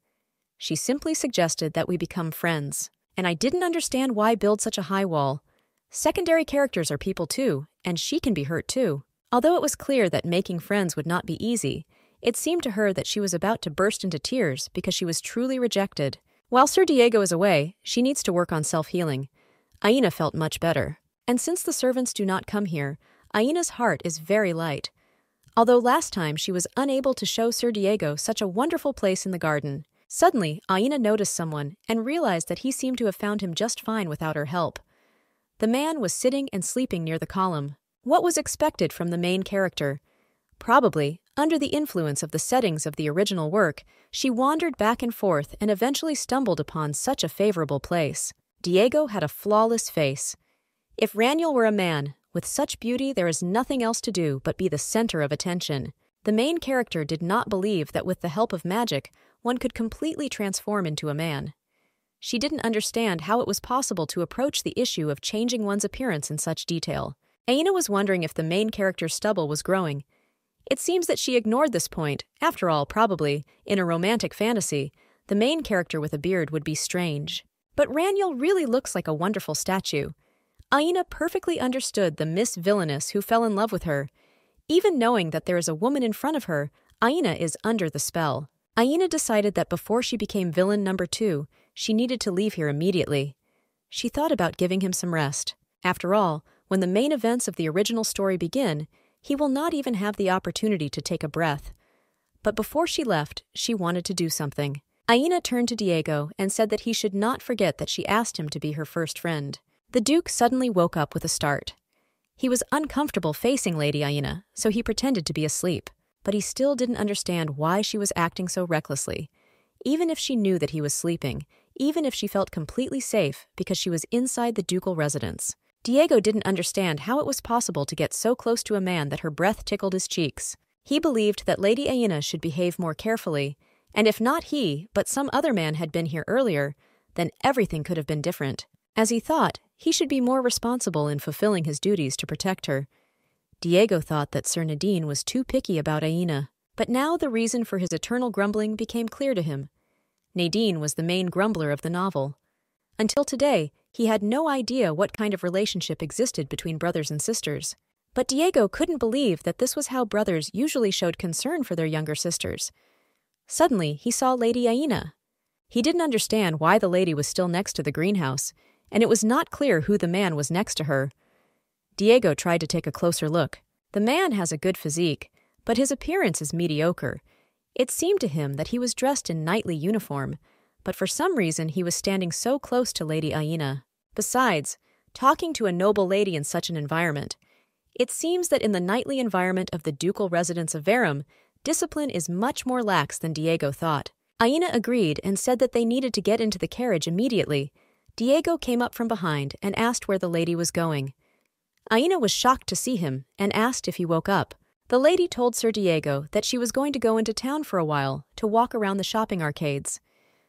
She simply suggested that we become friends, and I didn't understand why build such a high wall. Secondary characters are people too, and she can be hurt too. Although it was clear that making friends would not be easy, it seemed to her that she was about to burst into tears because she was truly rejected. While Sir Diego is away, she needs to work on self-healing. Aina felt much better. And since the servants do not come here, Aina's heart is very light. Although last time she was unable to show Sir Diego such a wonderful place in the garden. Suddenly, Aina noticed someone and realized that he seemed to have found him just fine without her help. The man was sitting and sleeping near the column. What was expected from the main character? Probably, under the influence of the settings of the original work, she wandered back and forth and eventually stumbled upon such a favorable place. Diego had a flawless face. If Raniel were a man, with such beauty there is nothing else to do but be the center of attention. The main character did not believe that with the help of magic, one could completely transform into a man. She didn't understand how it was possible to approach the issue of changing one's appearance in such detail. Aina was wondering if the main character's stubble was growing. It seems that she ignored this point. After all, probably, in a romantic fantasy, the main character with a beard would be strange. But Raniel really looks like a wonderful statue. Aina perfectly understood the Miss Villainess who fell in love with her. Even knowing that there is a woman in front of her, Aina is under the spell. Aina decided that before she became villain number 2, she needed to leave here immediately. She thought about giving him some rest. After all, when the main events of the original story begin, he will not even have the opportunity to take a breath. But before she left, she wanted to do something. Aina turned to Diego and said that he should not forget that she asked him to be her first friend. The Duke suddenly woke up with a start. He was uncomfortable facing Lady Aina, so he pretended to be asleep. But he still didn't understand why she was acting so recklessly. Even if she knew that he was sleeping, even if she felt completely safe because she was inside the ducal residence. Diego didn't understand how it was possible to get so close to a man that her breath tickled his cheeks. He believed that Lady Aina should behave more carefully, and if not he, but some other man had been here earlier, then everything could have been different. As he thought, he should be more responsible in fulfilling his duties to protect her. Diego thought that Sir Nadine was too picky about Aina, but now the reason for his eternal grumbling became clear to him. Nadine was the main grumbler of the novel. Until today, he had no idea what kind of relationship existed between brothers and sisters. But Diego couldn't believe that this was how brothers usually showed concern for their younger sisters. Suddenly, he saw Lady Aina. He didn't understand why the lady was still next to the greenhouse, and it was not clear who the man was next to her. Diego tried to take a closer look. The man has a good physique, but his appearance is mediocre. It seemed to him that he was dressed in knightly uniform, but for some reason he was standing so close to Lady Aina. Besides, talking to a noble lady in such an environment, it seems that in the knightly environment of the ducal residence of Verum, discipline is much more lax than Diego thought. Aina agreed and said that they needed to get into the carriage immediately. Diego came up from behind and asked where the lady was going. Aina was shocked to see him and asked if he woke up. The lady told Sir Diego that she was going to go into town for a while to walk around the shopping arcades.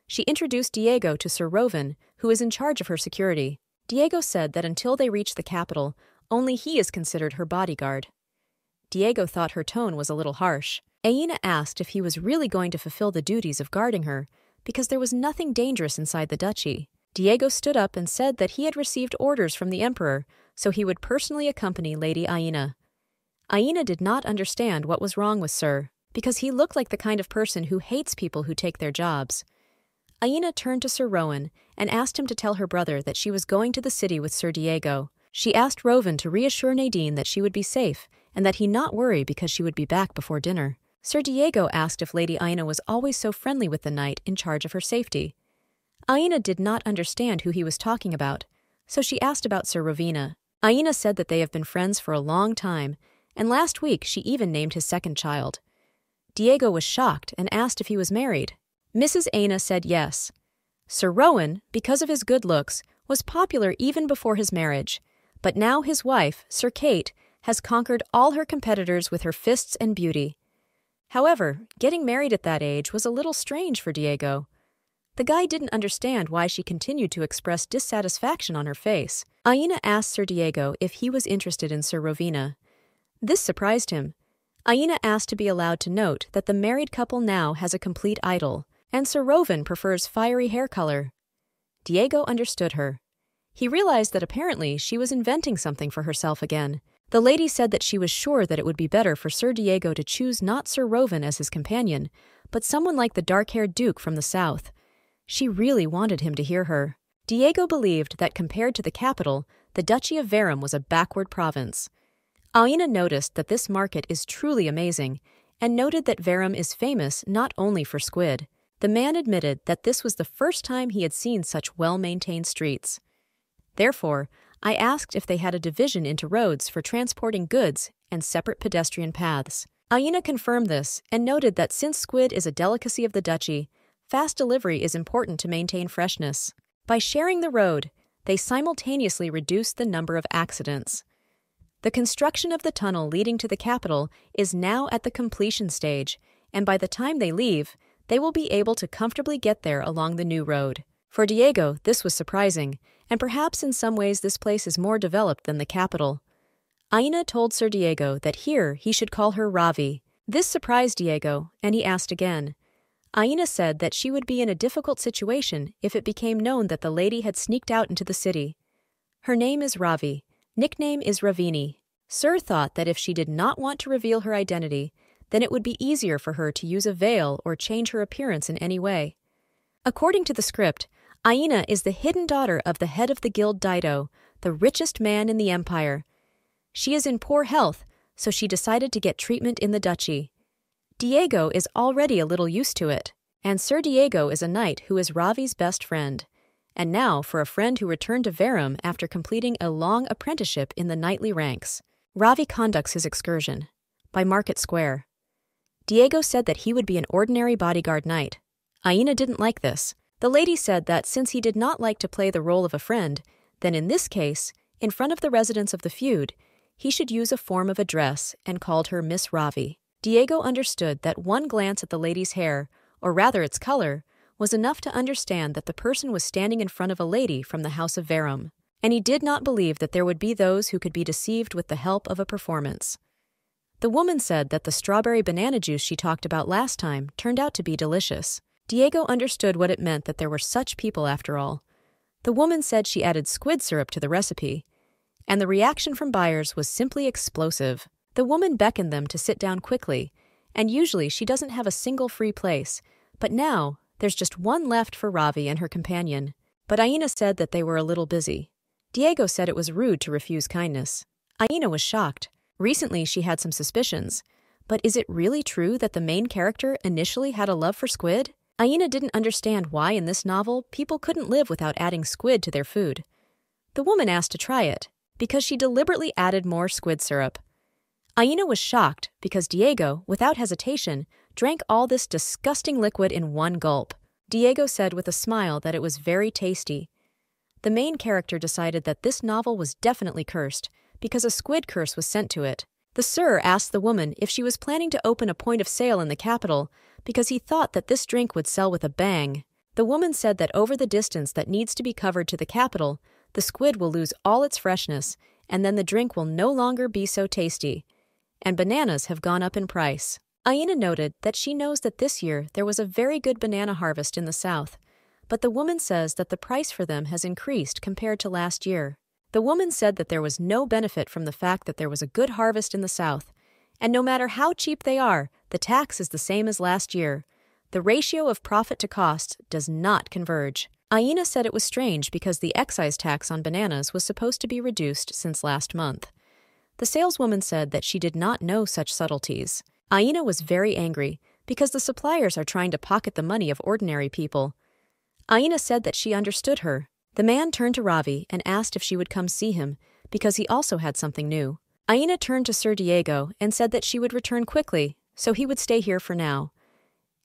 She introduced Diego to Sir Rovan, who is in charge of her security. Diego said that until they reach the capital, only he is considered her bodyguard. Diego thought her tone was a little harsh. Aina asked if he was really going to fulfill the duties of guarding her, because there was nothing dangerous inside the duchy. Diego stood up and said that he had received orders from the emperor, so he would personally accompany Lady Aina. Aina did not understand what was wrong with Sir, because he looked like the kind of person who hates people who take their jobs. Aina turned to Sir Rowan and asked him to tell her brother that she was going to the city with Sir Diego. She asked Rowan to reassure Nadine that she would be safe and that he not worry because she would be back before dinner. Sir Diego asked if Lady Aina was always so friendly with the knight in charge of her safety. Aina did not understand who he was talking about, so she asked about Sir Rovina. Aina said that they have been friends for a long time, and last week she even named his second child. Diego was shocked and asked if he was married. Mrs. Aina said yes. Sir Rowan, because of his good looks, was popular even before his marriage, but now his wife, Sir Kate, has conquered all her competitors with her fists and beauty. However, getting married at that age was a little strange for Diego. The guy didn't understand why she continued to express dissatisfaction on her face. Aina asked Sir Diego if he was interested in Sir Rovina. This surprised him. Aina asked to be allowed to note that the married couple now has a complete idol, and Sir Rovan prefers fiery hair color. Diego understood her. He realized that apparently she was inventing something for herself again. The lady said that she was sure that it would be better for Sir Diego to choose not Sir Rovan as his companion, but someone like the dark-haired duke from the south. She really wanted him to hear her. Diego believed that compared to the capital, the Duchy of Verum was a backward province. Aina noticed that this market is truly amazing, and noted that Verum is famous not only for squid. The man admitted that this was the first time he had seen such well-maintained streets. Therefore, I asked if they had a division into roads for transporting goods and separate pedestrian paths. Aina confirmed this and noted that since squid is a delicacy of the duchy, fast delivery is important to maintain freshness. By sharing the road, they simultaneously reduced the number of accidents. The construction of the tunnel leading to the capital is now at the completion stage, and by the time they leave, they will be able to comfortably get there along the new road. For Diego, this was surprising, and perhaps in some ways this place is more developed than the capital. Aina told Sir Diego that here he should call her Ravi. This surprised Diego, and he asked again. Aina said that she would be in a difficult situation if it became known that the lady had sneaked out into the city. Her name is Ravi. Nickname is Ravini. Sir thought that if she did not want to reveal her identity, then it would be easier for her to use a veil or change her appearance in any way. According to the script, Aina is the hidden daughter of the head of the guild Dido, the richest man in the empire. She is in poor health, so she decided to get treatment in the duchy. Diego is already a little used to it, and Sir Diego is a knight who is Ravi's best friend. And now for a friend who returned to Verum after completing a long apprenticeship in the knightly ranks. Ravi conducts his excursion. By Market Square. Diego said that he would be an ordinary bodyguard knight. Aina didn't like this. The lady said that since he did not like to play the role of a friend, then in this case, in front of the residents of the feud, he should use a form of address and called her Miss Ravi. Diego understood that one glance at the lady's hair, or rather its color, was enough to understand that the person was standing in front of a lady from the House of Verum, and he did not believe that there would be those who could be deceived with the help of a performance. The woman said that the strawberry banana juice she talked about last time turned out to be delicious. Diego understood what it meant that there were such people after all. The woman said she added squid syrup to the recipe, and the reaction from buyers was simply explosive. The woman beckoned them to sit down quickly, and usually she doesn't have a single free place, but now there's just one left for Ravi and her companion. But Aina said that they were a little busy. Diego said it was rude to refuse kindness. Aina was shocked. Recently she had some suspicions, but is it really true that the main character initially had a love for squid? Aina didn't understand why in this novel people couldn't live without adding squid to their food. The woman asked to try it, because she deliberately added more squid syrup. Aina was shocked because Diego, without hesitation, drank all this disgusting liquid in one gulp. Diego said with a smile that it was very tasty. The main character decided that this novel was definitely cursed, because a squid curse was sent to it. The Sir asked the woman if she was planning to open a point of sale in the capital, because he thought that this drink would sell with a bang. The woman said that over the distance that needs to be covered to the capital, the squid will lose all its freshness, and then the drink will no longer be so tasty. And bananas have gone up in price. Aina noted that she knows that this year there was a very good banana harvest in the south, but the woman says that the price for them has increased compared to last year. The woman said that there was no benefit from the fact that there was a good harvest in the south, and no matter how cheap they are, the tax is the same as last year. The ratio of profit to cost does not converge. Aina said it was strange because the excise tax on bananas was supposed to be reduced since last month. The saleswoman said that she did not know such subtleties. Aina was very angry because the suppliers are trying to pocket the money of ordinary people. Aina said that she understood her. The man turned to Ravi and asked if she would come see him, because he also had something new. Aina turned to Sir Diego and said that she would return quickly, so he would stay here for now.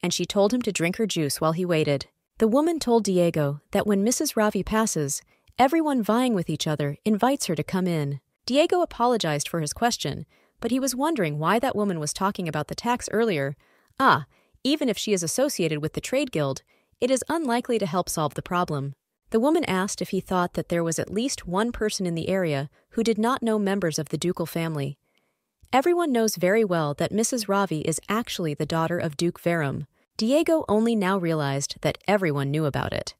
And she told him to drink her juice while he waited. The woman told Diego that when Mrs. Ravi passes, everyone vying with each other invites her to come in. Diego apologized for his question, but he was wondering why that woman was talking about the tax earlier. Even if she is associated with the trade guild, it is unlikely to help solve the problem. The woman asked if he thought that there was at least one person in the area who did not know members of the ducal family. Everyone knows very well that Mrs. Ravi is actually the daughter of Duke Verum. Diego only now realized that everyone knew about it.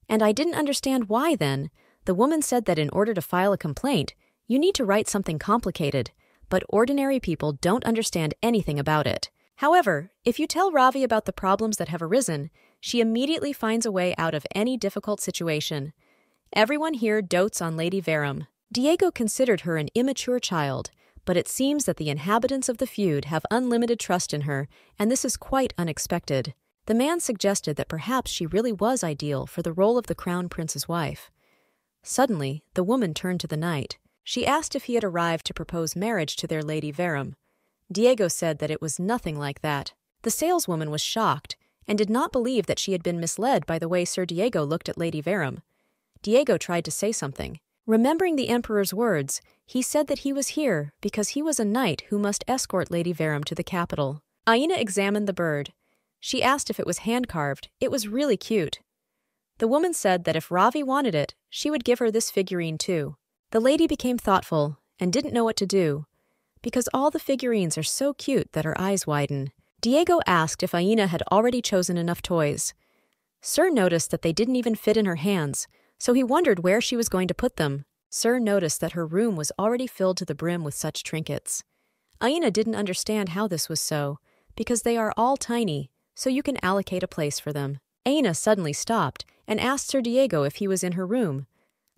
And I didn't understand why then. The woman said that in order to file a complaint, you need to write something complicated, but ordinary people don't understand anything about it. However, if you tell Ravi about the problems that have arisen, she immediately finds a way out of any difficult situation. Everyone here dotes on Lady Verum. Diego considered her an immature child, but it seems that the inhabitants of the feud have unlimited trust in her, and this is quite unexpected. The man suggested that perhaps she really was ideal for the role of the crown prince's wife. Suddenly, the woman turned to the knight. She asked if he had arrived to propose marriage to their Lady Verum. Diego said that it was nothing like that. The saleswoman was shocked and did not believe that she had been misled by the way Sir Diego looked at Lady Verum. Diego tried to say something. Remembering the emperor's words, he said that he was here because he was a knight who must escort Lady Verum to the capital. Aina examined the bird. She asked if it was hand-carved. It was really cute. The woman said that if Ravi wanted it, she would give her this figurine too. The lady became thoughtful and didn't know what to do, because all the figurines are so cute that her eyes widen. Diego asked if Aina had already chosen enough toys. Sir noticed that they didn't even fit in her hands, so he wondered where she was going to put them. Sir noticed that her room was already filled to the brim with such trinkets. Aina didn't understand how this was so, because they are all tiny, so you can allocate a place for them. Aina suddenly stopped and asked Sir Diego if he was in her room.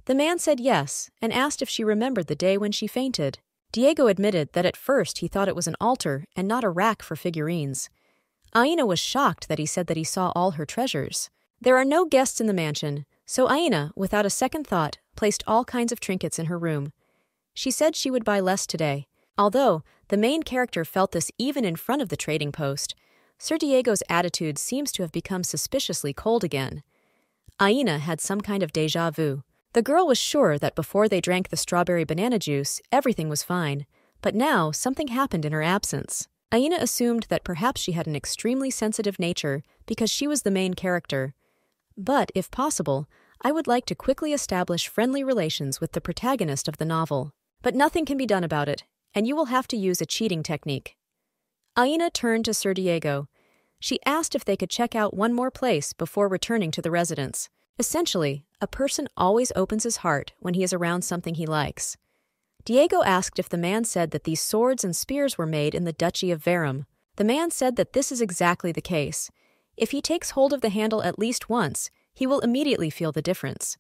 The man said yes and asked if she remembered the day when she fainted. Diego admitted that at first he thought it was an altar and not a rack for figurines. Aina was shocked that he said that he saw all her treasures. There are no guests in the mansion, so Aina, without a second thought, placed all kinds of trinkets in her room. She said she would buy less today, although the main character felt this even in front of the trading post. Sir Diego's attitude seems to have become suspiciously cold again. Aina had some kind of déjà vu. The girl was sure that before they drank the strawberry banana juice, everything was fine, but now something happened in her absence. Aina assumed that perhaps she had an extremely sensitive nature because she was the main character. But, if possible, I would like to quickly establish friendly relations with the protagonist of the novel. But nothing can be done about it, and you will have to use a cheating technique. Aina turned to Sir Diego. She asked if they could check out one more place before returning to the residence. Essentially, a person always opens his heart when he is around something he likes. Diego asked if the man said that these swords and spears were made in the Duchy of Verum. The man said that this is exactly the case. If he takes hold of the handle at least once, he will immediately feel the difference.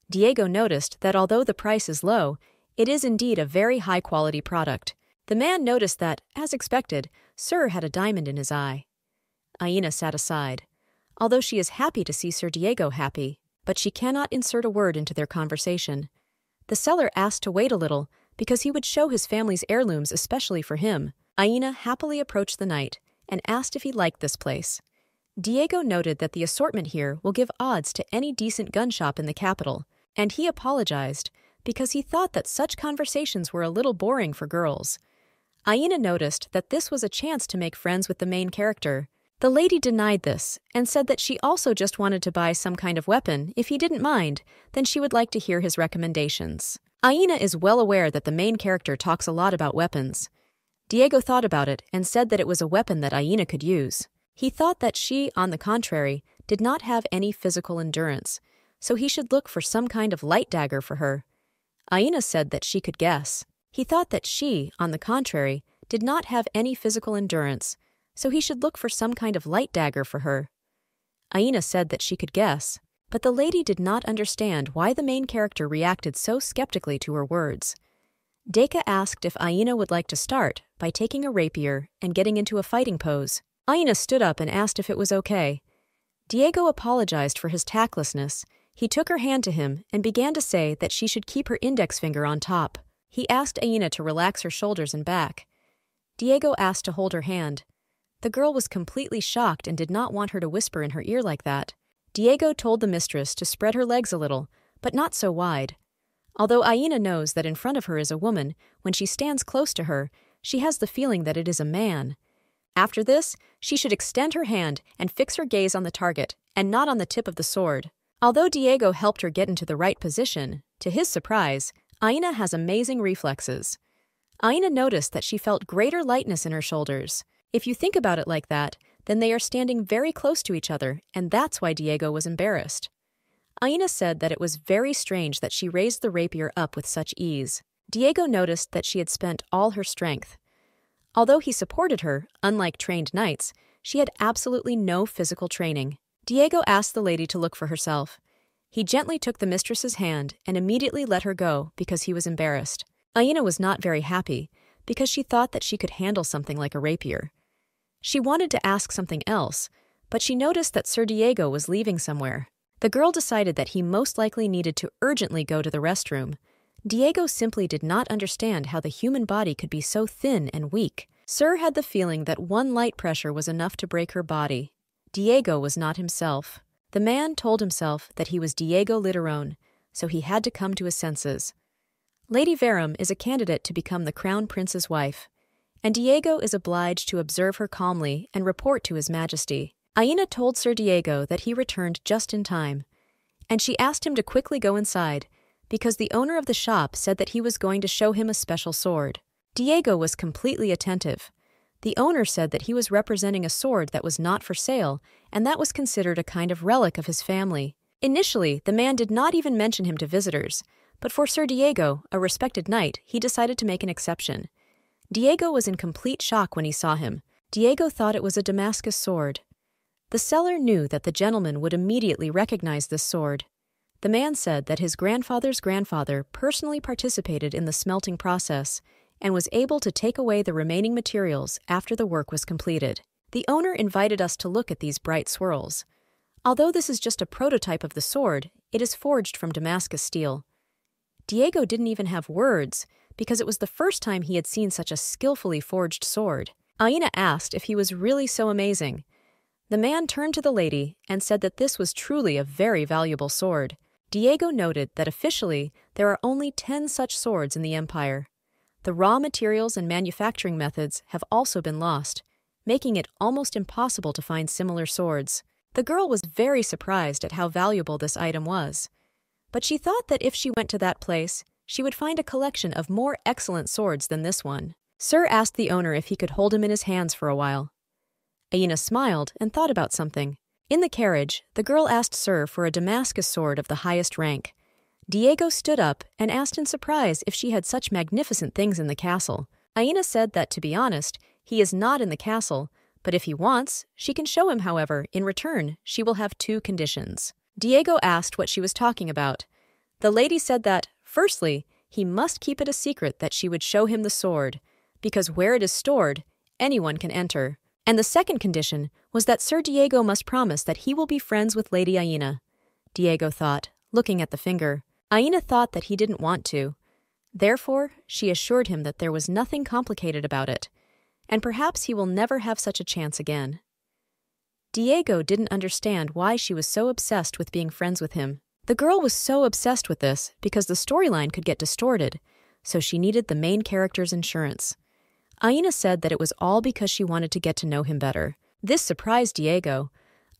Diego noticed that although the price is low, it is indeed a very high-quality product. The man noticed that, as expected, Sir had a diamond in his eye. Aina sat aside. Although she is happy to see Sir Diego happy, but she cannot insert a word into their conversation. The seller asked to wait a little, because he would show his family's heirlooms especially for him. Aina happily approached the knight and asked if he liked this place. Diego noted that the assortment here will give odds to any decent gun shop in the capital, and he apologized because he thought that such conversations were a little boring for girls. Aina noticed that this was a chance to make friends with the main character. The lady denied this and said that she also just wanted to buy some kind of weapon. If he didn't mind, then she would like to hear his recommendations. Aina is well aware that the main character talks a lot about weapons. Diego thought about it and said that it was a weapon that Aina could use. He thought that she, on the contrary, did not have any physical endurance, so he should look for some kind of light dagger for her. Aina said that she could guess. He thought that she, on the contrary, did not have any physical endurance, so he should look for some kind of light dagger for her. Aina said that she could guess, but the lady did not understand why the main character reacted so skeptically to her words. Deka asked if Aina would like to start by taking a rapier and getting into a fighting pose. Aina stood up and asked if it was okay. Diego apologized for his tactlessness. He took her hand to him and began to say that she should keep her index finger on top. He asked Aina to relax her shoulders and back. Diego asked to hold her hand. The girl was completely shocked and did not want her to whisper in her ear like that. Diego told the mistress to spread her legs a little, but not so wide. Although Aina knows that in front of her is a woman, when she stands close to her, she has the feeling that it is a man. After this, she should extend her hand and fix her gaze on the target, and not on the tip of the sword. Although Diego helped her get into the right position, to his surprise, Aina has amazing reflexes. Aina noticed that she felt greater lightness in her shoulders. If you think about it like that, then they are standing very close to each other, and that's why Diego was embarrassed. Aina said that it was very strange that she raised the rapier up with such ease. Diego noticed that she had spent all her strength. Although he supported her, unlike trained knights, she had absolutely no physical training. Diego asked the lady to look for herself. He gently took the mistress's hand and immediately let her go because he was embarrassed. Aina was not very happy because she thought that she could handle something like a rapier. She wanted to ask something else, but she noticed that Sir Diego was leaving somewhere. The girl decided that he most likely needed to urgently go to the restroom. Diego simply did not understand how the human body could be so thin and weak. Sir had the feeling that one light pressure was enough to break her body. Diego was not himself. The man told himself that he was Diego Literone, so he had to come to his senses. Lady Verum is a candidate to become the Crown Prince's wife, and Diego is obliged to observe her calmly and report to His Majesty. Aina told Sir Diego that he returned just in time, and she asked him to quickly go inside, because the owner of the shop said that he was going to show him a special sword. Diego was completely attentive. The owner said that he was representing a sword that was not for sale, and that was considered a kind of relic of his family. Initially, the man did not even mention him to visitors, but for Sir Diego, a respected knight, he decided to make an exception. Diego was in complete shock when he saw him. Diego thought it was a Damascus sword. The seller knew that the gentleman would immediately recognize this sword. The man said that his grandfather's grandfather personally participated in the smelting process and was able to take away the remaining materials after the work was completed. The owner invited us to look at these bright swirls. Although this is just a prototype of the sword, it is forged from Damascus steel. Diego didn't even have words, because it was the first time he had seen such a skillfully forged sword. Aina asked if he was really so amazing. The man turned to the lady and said that this was truly a very valuable sword. Diego noted that officially there are only 10 such swords in the empire. The raw materials and manufacturing methods have also been lost, making it almost impossible to find similar swords. The girl was very surprised at how valuable this item was. But she thought that if she went to that place, she would find a collection of more excellent swords than this one. Sir asked the owner if he could hold him in his hands for a while. Aina smiled and thought about something. In the carriage, the girl asked Sir for a Damascus sword of the highest rank. Diego stood up and asked in surprise if she had such magnificent things in the castle. Aina said that, to be honest, he is not in the castle, but if he wants, she can show him. However, in return, she will have 2 conditions. Diego asked what she was talking about. The lady said that, firstly, he must keep it a secret that she would show him the sword, because where it is stored, anyone can enter. And the second condition was that Sir Diego must promise that he will be friends with Lady Aina. Diego thought, looking at the finger. Aina thought that he didn't want to. Therefore, she assured him that there was nothing complicated about it, and perhaps he will never have such a chance again. Diego didn't understand why she was so obsessed with being friends with him. The girl was so obsessed with this because the storyline could get distorted, so she needed the main character's insurance. Aina said that it was all because she wanted to get to know him better. This surprised Diego.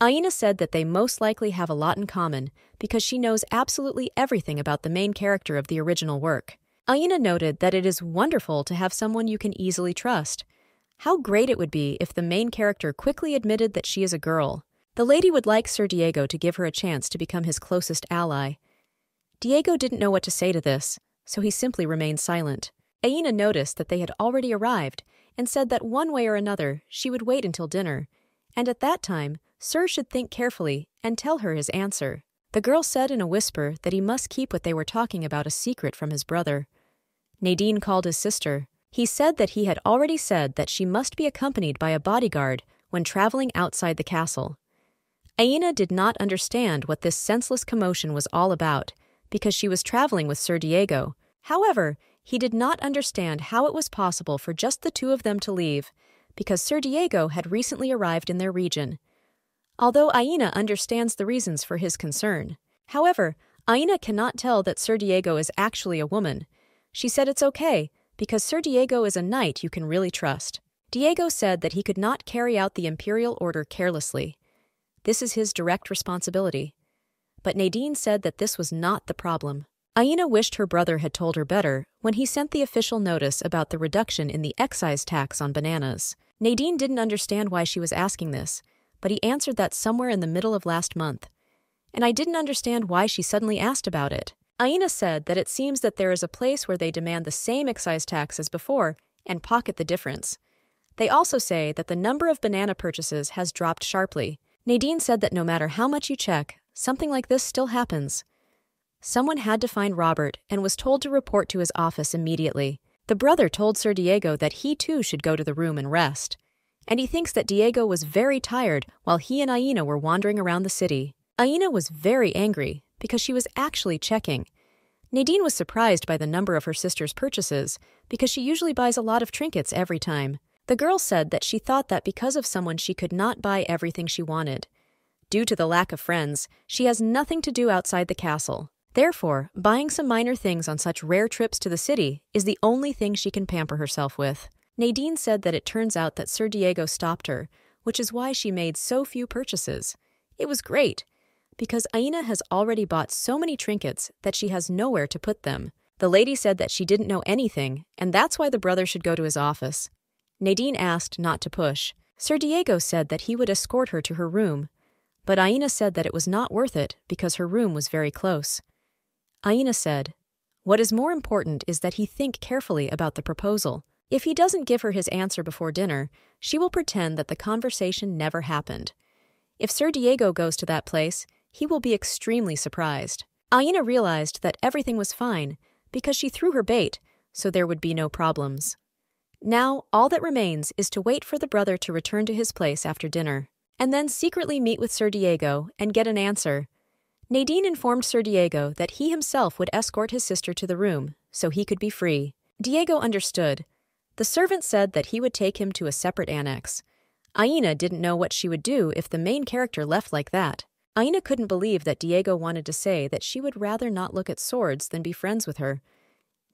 Aina said that they most likely have a lot in common because she knows absolutely everything about the main character of the original work. Aina noted that it is wonderful to have someone you can easily trust. How great it would be if the main character quickly admitted that she is a girl. The lady would like Sir Diego to give her a chance to become his closest ally. Diego didn't know what to say to this, so he simply remained silent. Aina noticed that they had already arrived and said that one way or another she would wait until dinner, and at that time Sir should think carefully and tell her his answer. The girl said in a whisper that he must keep what they were talking about a secret from his brother. Nadine called his sister. He said that he had already said that she must be accompanied by a bodyguard when traveling outside the castle. Aina did not understand what this senseless commotion was all about because she was traveling with Sir Diego. However, he did not understand how it was possible for just the 2 of them to leave, because Sir Diego had recently arrived in their region. Although Aina understands the reasons for his concern. However, Aina cannot tell that Sir Diego is actually a woman. She said it's okay, because Sir Diego is a knight you can really trust. Diego said that he could not carry out the imperial order carelessly. This is his direct responsibility. But Nadine said that this was not the problem. Aina wished her brother had told her better when he sent the official notice about the reduction in the excise tax on bananas. Nadine didn't understand why she was asking this, but he answered that somewhere in the middle of last month. And I didn't understand why she suddenly asked about it. Aina said that it seems that there is a place where they demand the same excise tax as before and pocket the difference. They also say that the number of banana purchases has dropped sharply. Nadine said that no matter how much you check, something like this still happens. Someone had to find Robert and was told to report to his office immediately. The brother told Sir Diego that he too should go to the room and rest. And he thinks that Diego was very tired while he and Aina were wandering around the city. Aina was very angry because she was actually checking. Nadine was surprised by the number of her sister's purchases because she usually buys a lot of trinkets every time. The girl said that she thought that because of someone she could not buy everything she wanted. Due to the lack of friends, she has nothing to do outside the castle. Therefore, buying some minor things on such rare trips to the city is the only thing she can pamper herself with. Nadine said that it turns out that Sir Diego stopped her, which is why she made so few purchases. It was great, because Aina has already bought so many trinkets that she has nowhere to put them. The lady said that she didn't know anything, and that's why the brother should go to his office. Nadine asked not to push. Sir Diego said that he would escort her to her room, but Aina said that it was not worth it because her room was very close. Aina said, "What is more important is that he think carefully about the proposal. If he doesn't give her his answer before dinner, she will pretend that the conversation never happened. If Sir Diego goes to that place, he will be extremely surprised." Aina realized that everything was fine because she threw her bait, so there would be no problems. Now, all that remains is to wait for the brother to return to his place after dinner, and then secretly meet with Sir Diego and get an answer. Nadine informed Sir Diego that he himself would escort his sister to the room, so he could be free. Diego understood. The servant said that he would take him to a separate annex. Aina didn't know what she would do if the main character left like that. Aina couldn't believe that Diego wanted to say that she would rather not look at swords than be friends with her.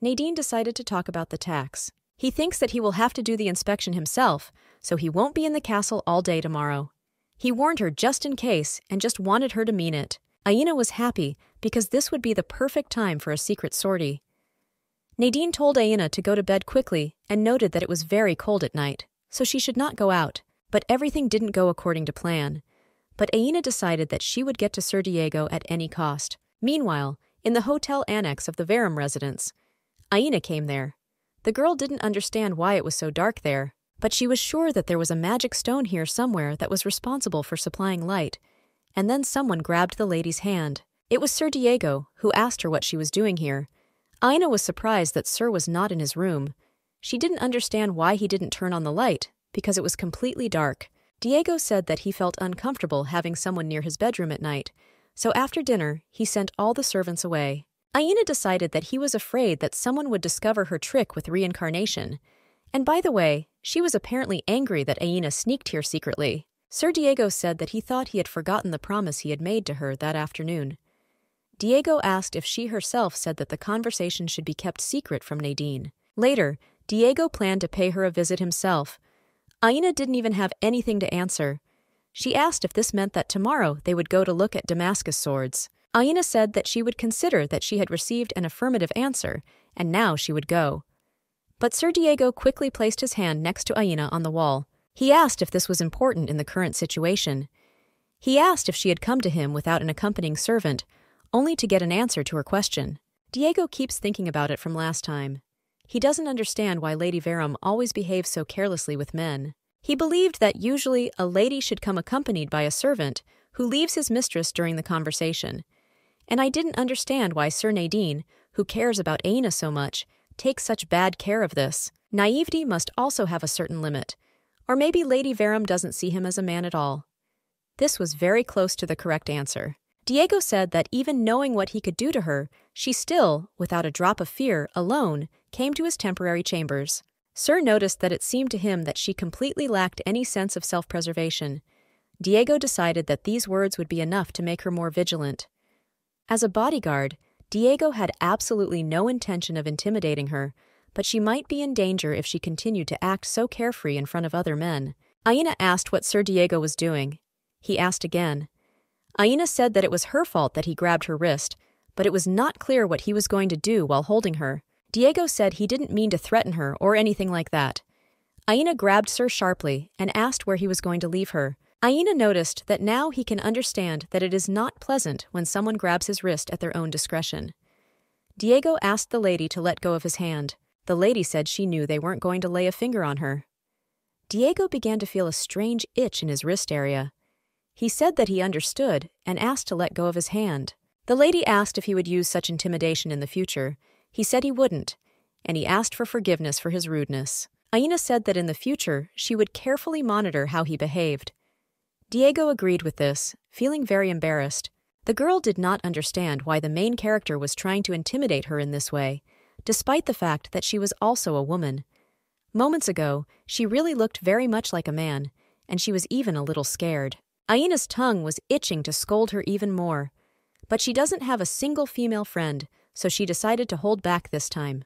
Nadine decided to talk about the tax. He thinks that he will have to do the inspection himself, so he won't be in the castle all day tomorrow. He warned her just in case and just wanted her to mean it. Aina was happy because this would be the perfect time for a secret sortie. Nadine told Aina to go to bed quickly and noted that it was very cold at night, so she should not go out. But everything didn't go according to plan. But Aina decided that she would get to Sir Diego at any cost. Meanwhile, in the hotel annex of the Verum residence, Aina came there. The girl didn't understand why it was so dark there, but she was sure that there was a magic stone here somewhere that was responsible for supplying light. And then someone grabbed the lady's hand. It was Sir Diego, who asked her what she was doing here. Aina was surprised that Sir was not in his room. She didn't understand why he didn't turn on the light, because it was completely dark. Diego said that he felt uncomfortable having someone near his bedroom at night, so after dinner, he sent all the servants away. Aina decided that he was afraid that someone would discover her trick with reincarnation. And by the way, she was apparently angry that Aina sneaked here secretly. Sir Diego said that he thought he had forgotten the promise he had made to her that afternoon. Diego asked if she herself said that the conversation should be kept secret from Nadine. Later, Diego planned to pay her a visit himself. Aina didn't even have anything to answer. She asked if this meant that tomorrow they would go to look at Damascus swords. Aina said that she would consider that she had received an affirmative answer, and now she would go. But Sir Diego quickly placed his hand next to Aina on the wall. He asked if this was important in the current situation. He asked if she had come to him without an accompanying servant, only to get an answer to her question. Diego keeps thinking about it from last time. He doesn't understand why Lady Verum always behaves so carelessly with men. He believed that usually a lady should come accompanied by a servant who leaves his mistress during the conversation. And I didn't understand why Sir Nadine, who cares about Aina so much, takes such bad care of this. Naivety must also have a certain limit. Or maybe Lady Verum doesn't see him as a man at all. This was very close to the correct answer. Diego said that even knowing what he could do to her, she still, without a drop of fear, alone, came to his temporary chambers. Sir noticed that it seemed to him that she completely lacked any sense of self-preservation. Diego decided that these words would be enough to make her more vigilant. As a bodyguard, Diego had absolutely no intention of intimidating her, but she might be in danger if she continued to act so carefree in front of other men. Aina asked what Sir Diego was doing. He asked again. Aina said that it was her fault that he grabbed her wrist, but it was not clear what he was going to do while holding her. Diego said he didn't mean to threaten her or anything like that. Aina grabbed Sir sharply and asked where he was going to leave her. Aina noticed that now he can understand that it is not pleasant when someone grabs his wrist at their own discretion. Diego asked the lady to let go of his hand. The lady said she knew they weren't going to lay a finger on her. Diego began to feel a strange itch in his wrist area. He said that he understood and asked to let go of his hand. The lady asked if he would use such intimidation in the future. He said he wouldn't, and he asked for forgiveness for his rudeness. Aina said that in the future she would carefully monitor how he behaved. Diego agreed with this, feeling very embarrassed. The girl did not understand why the main character was trying to intimidate her in this way, despite the fact that she was also a woman. Moments ago, she really looked very much like a man, and she was even a little scared. Aina's tongue was itching to scold her even more, but she doesn't have a single female friend, so she decided to hold back this time.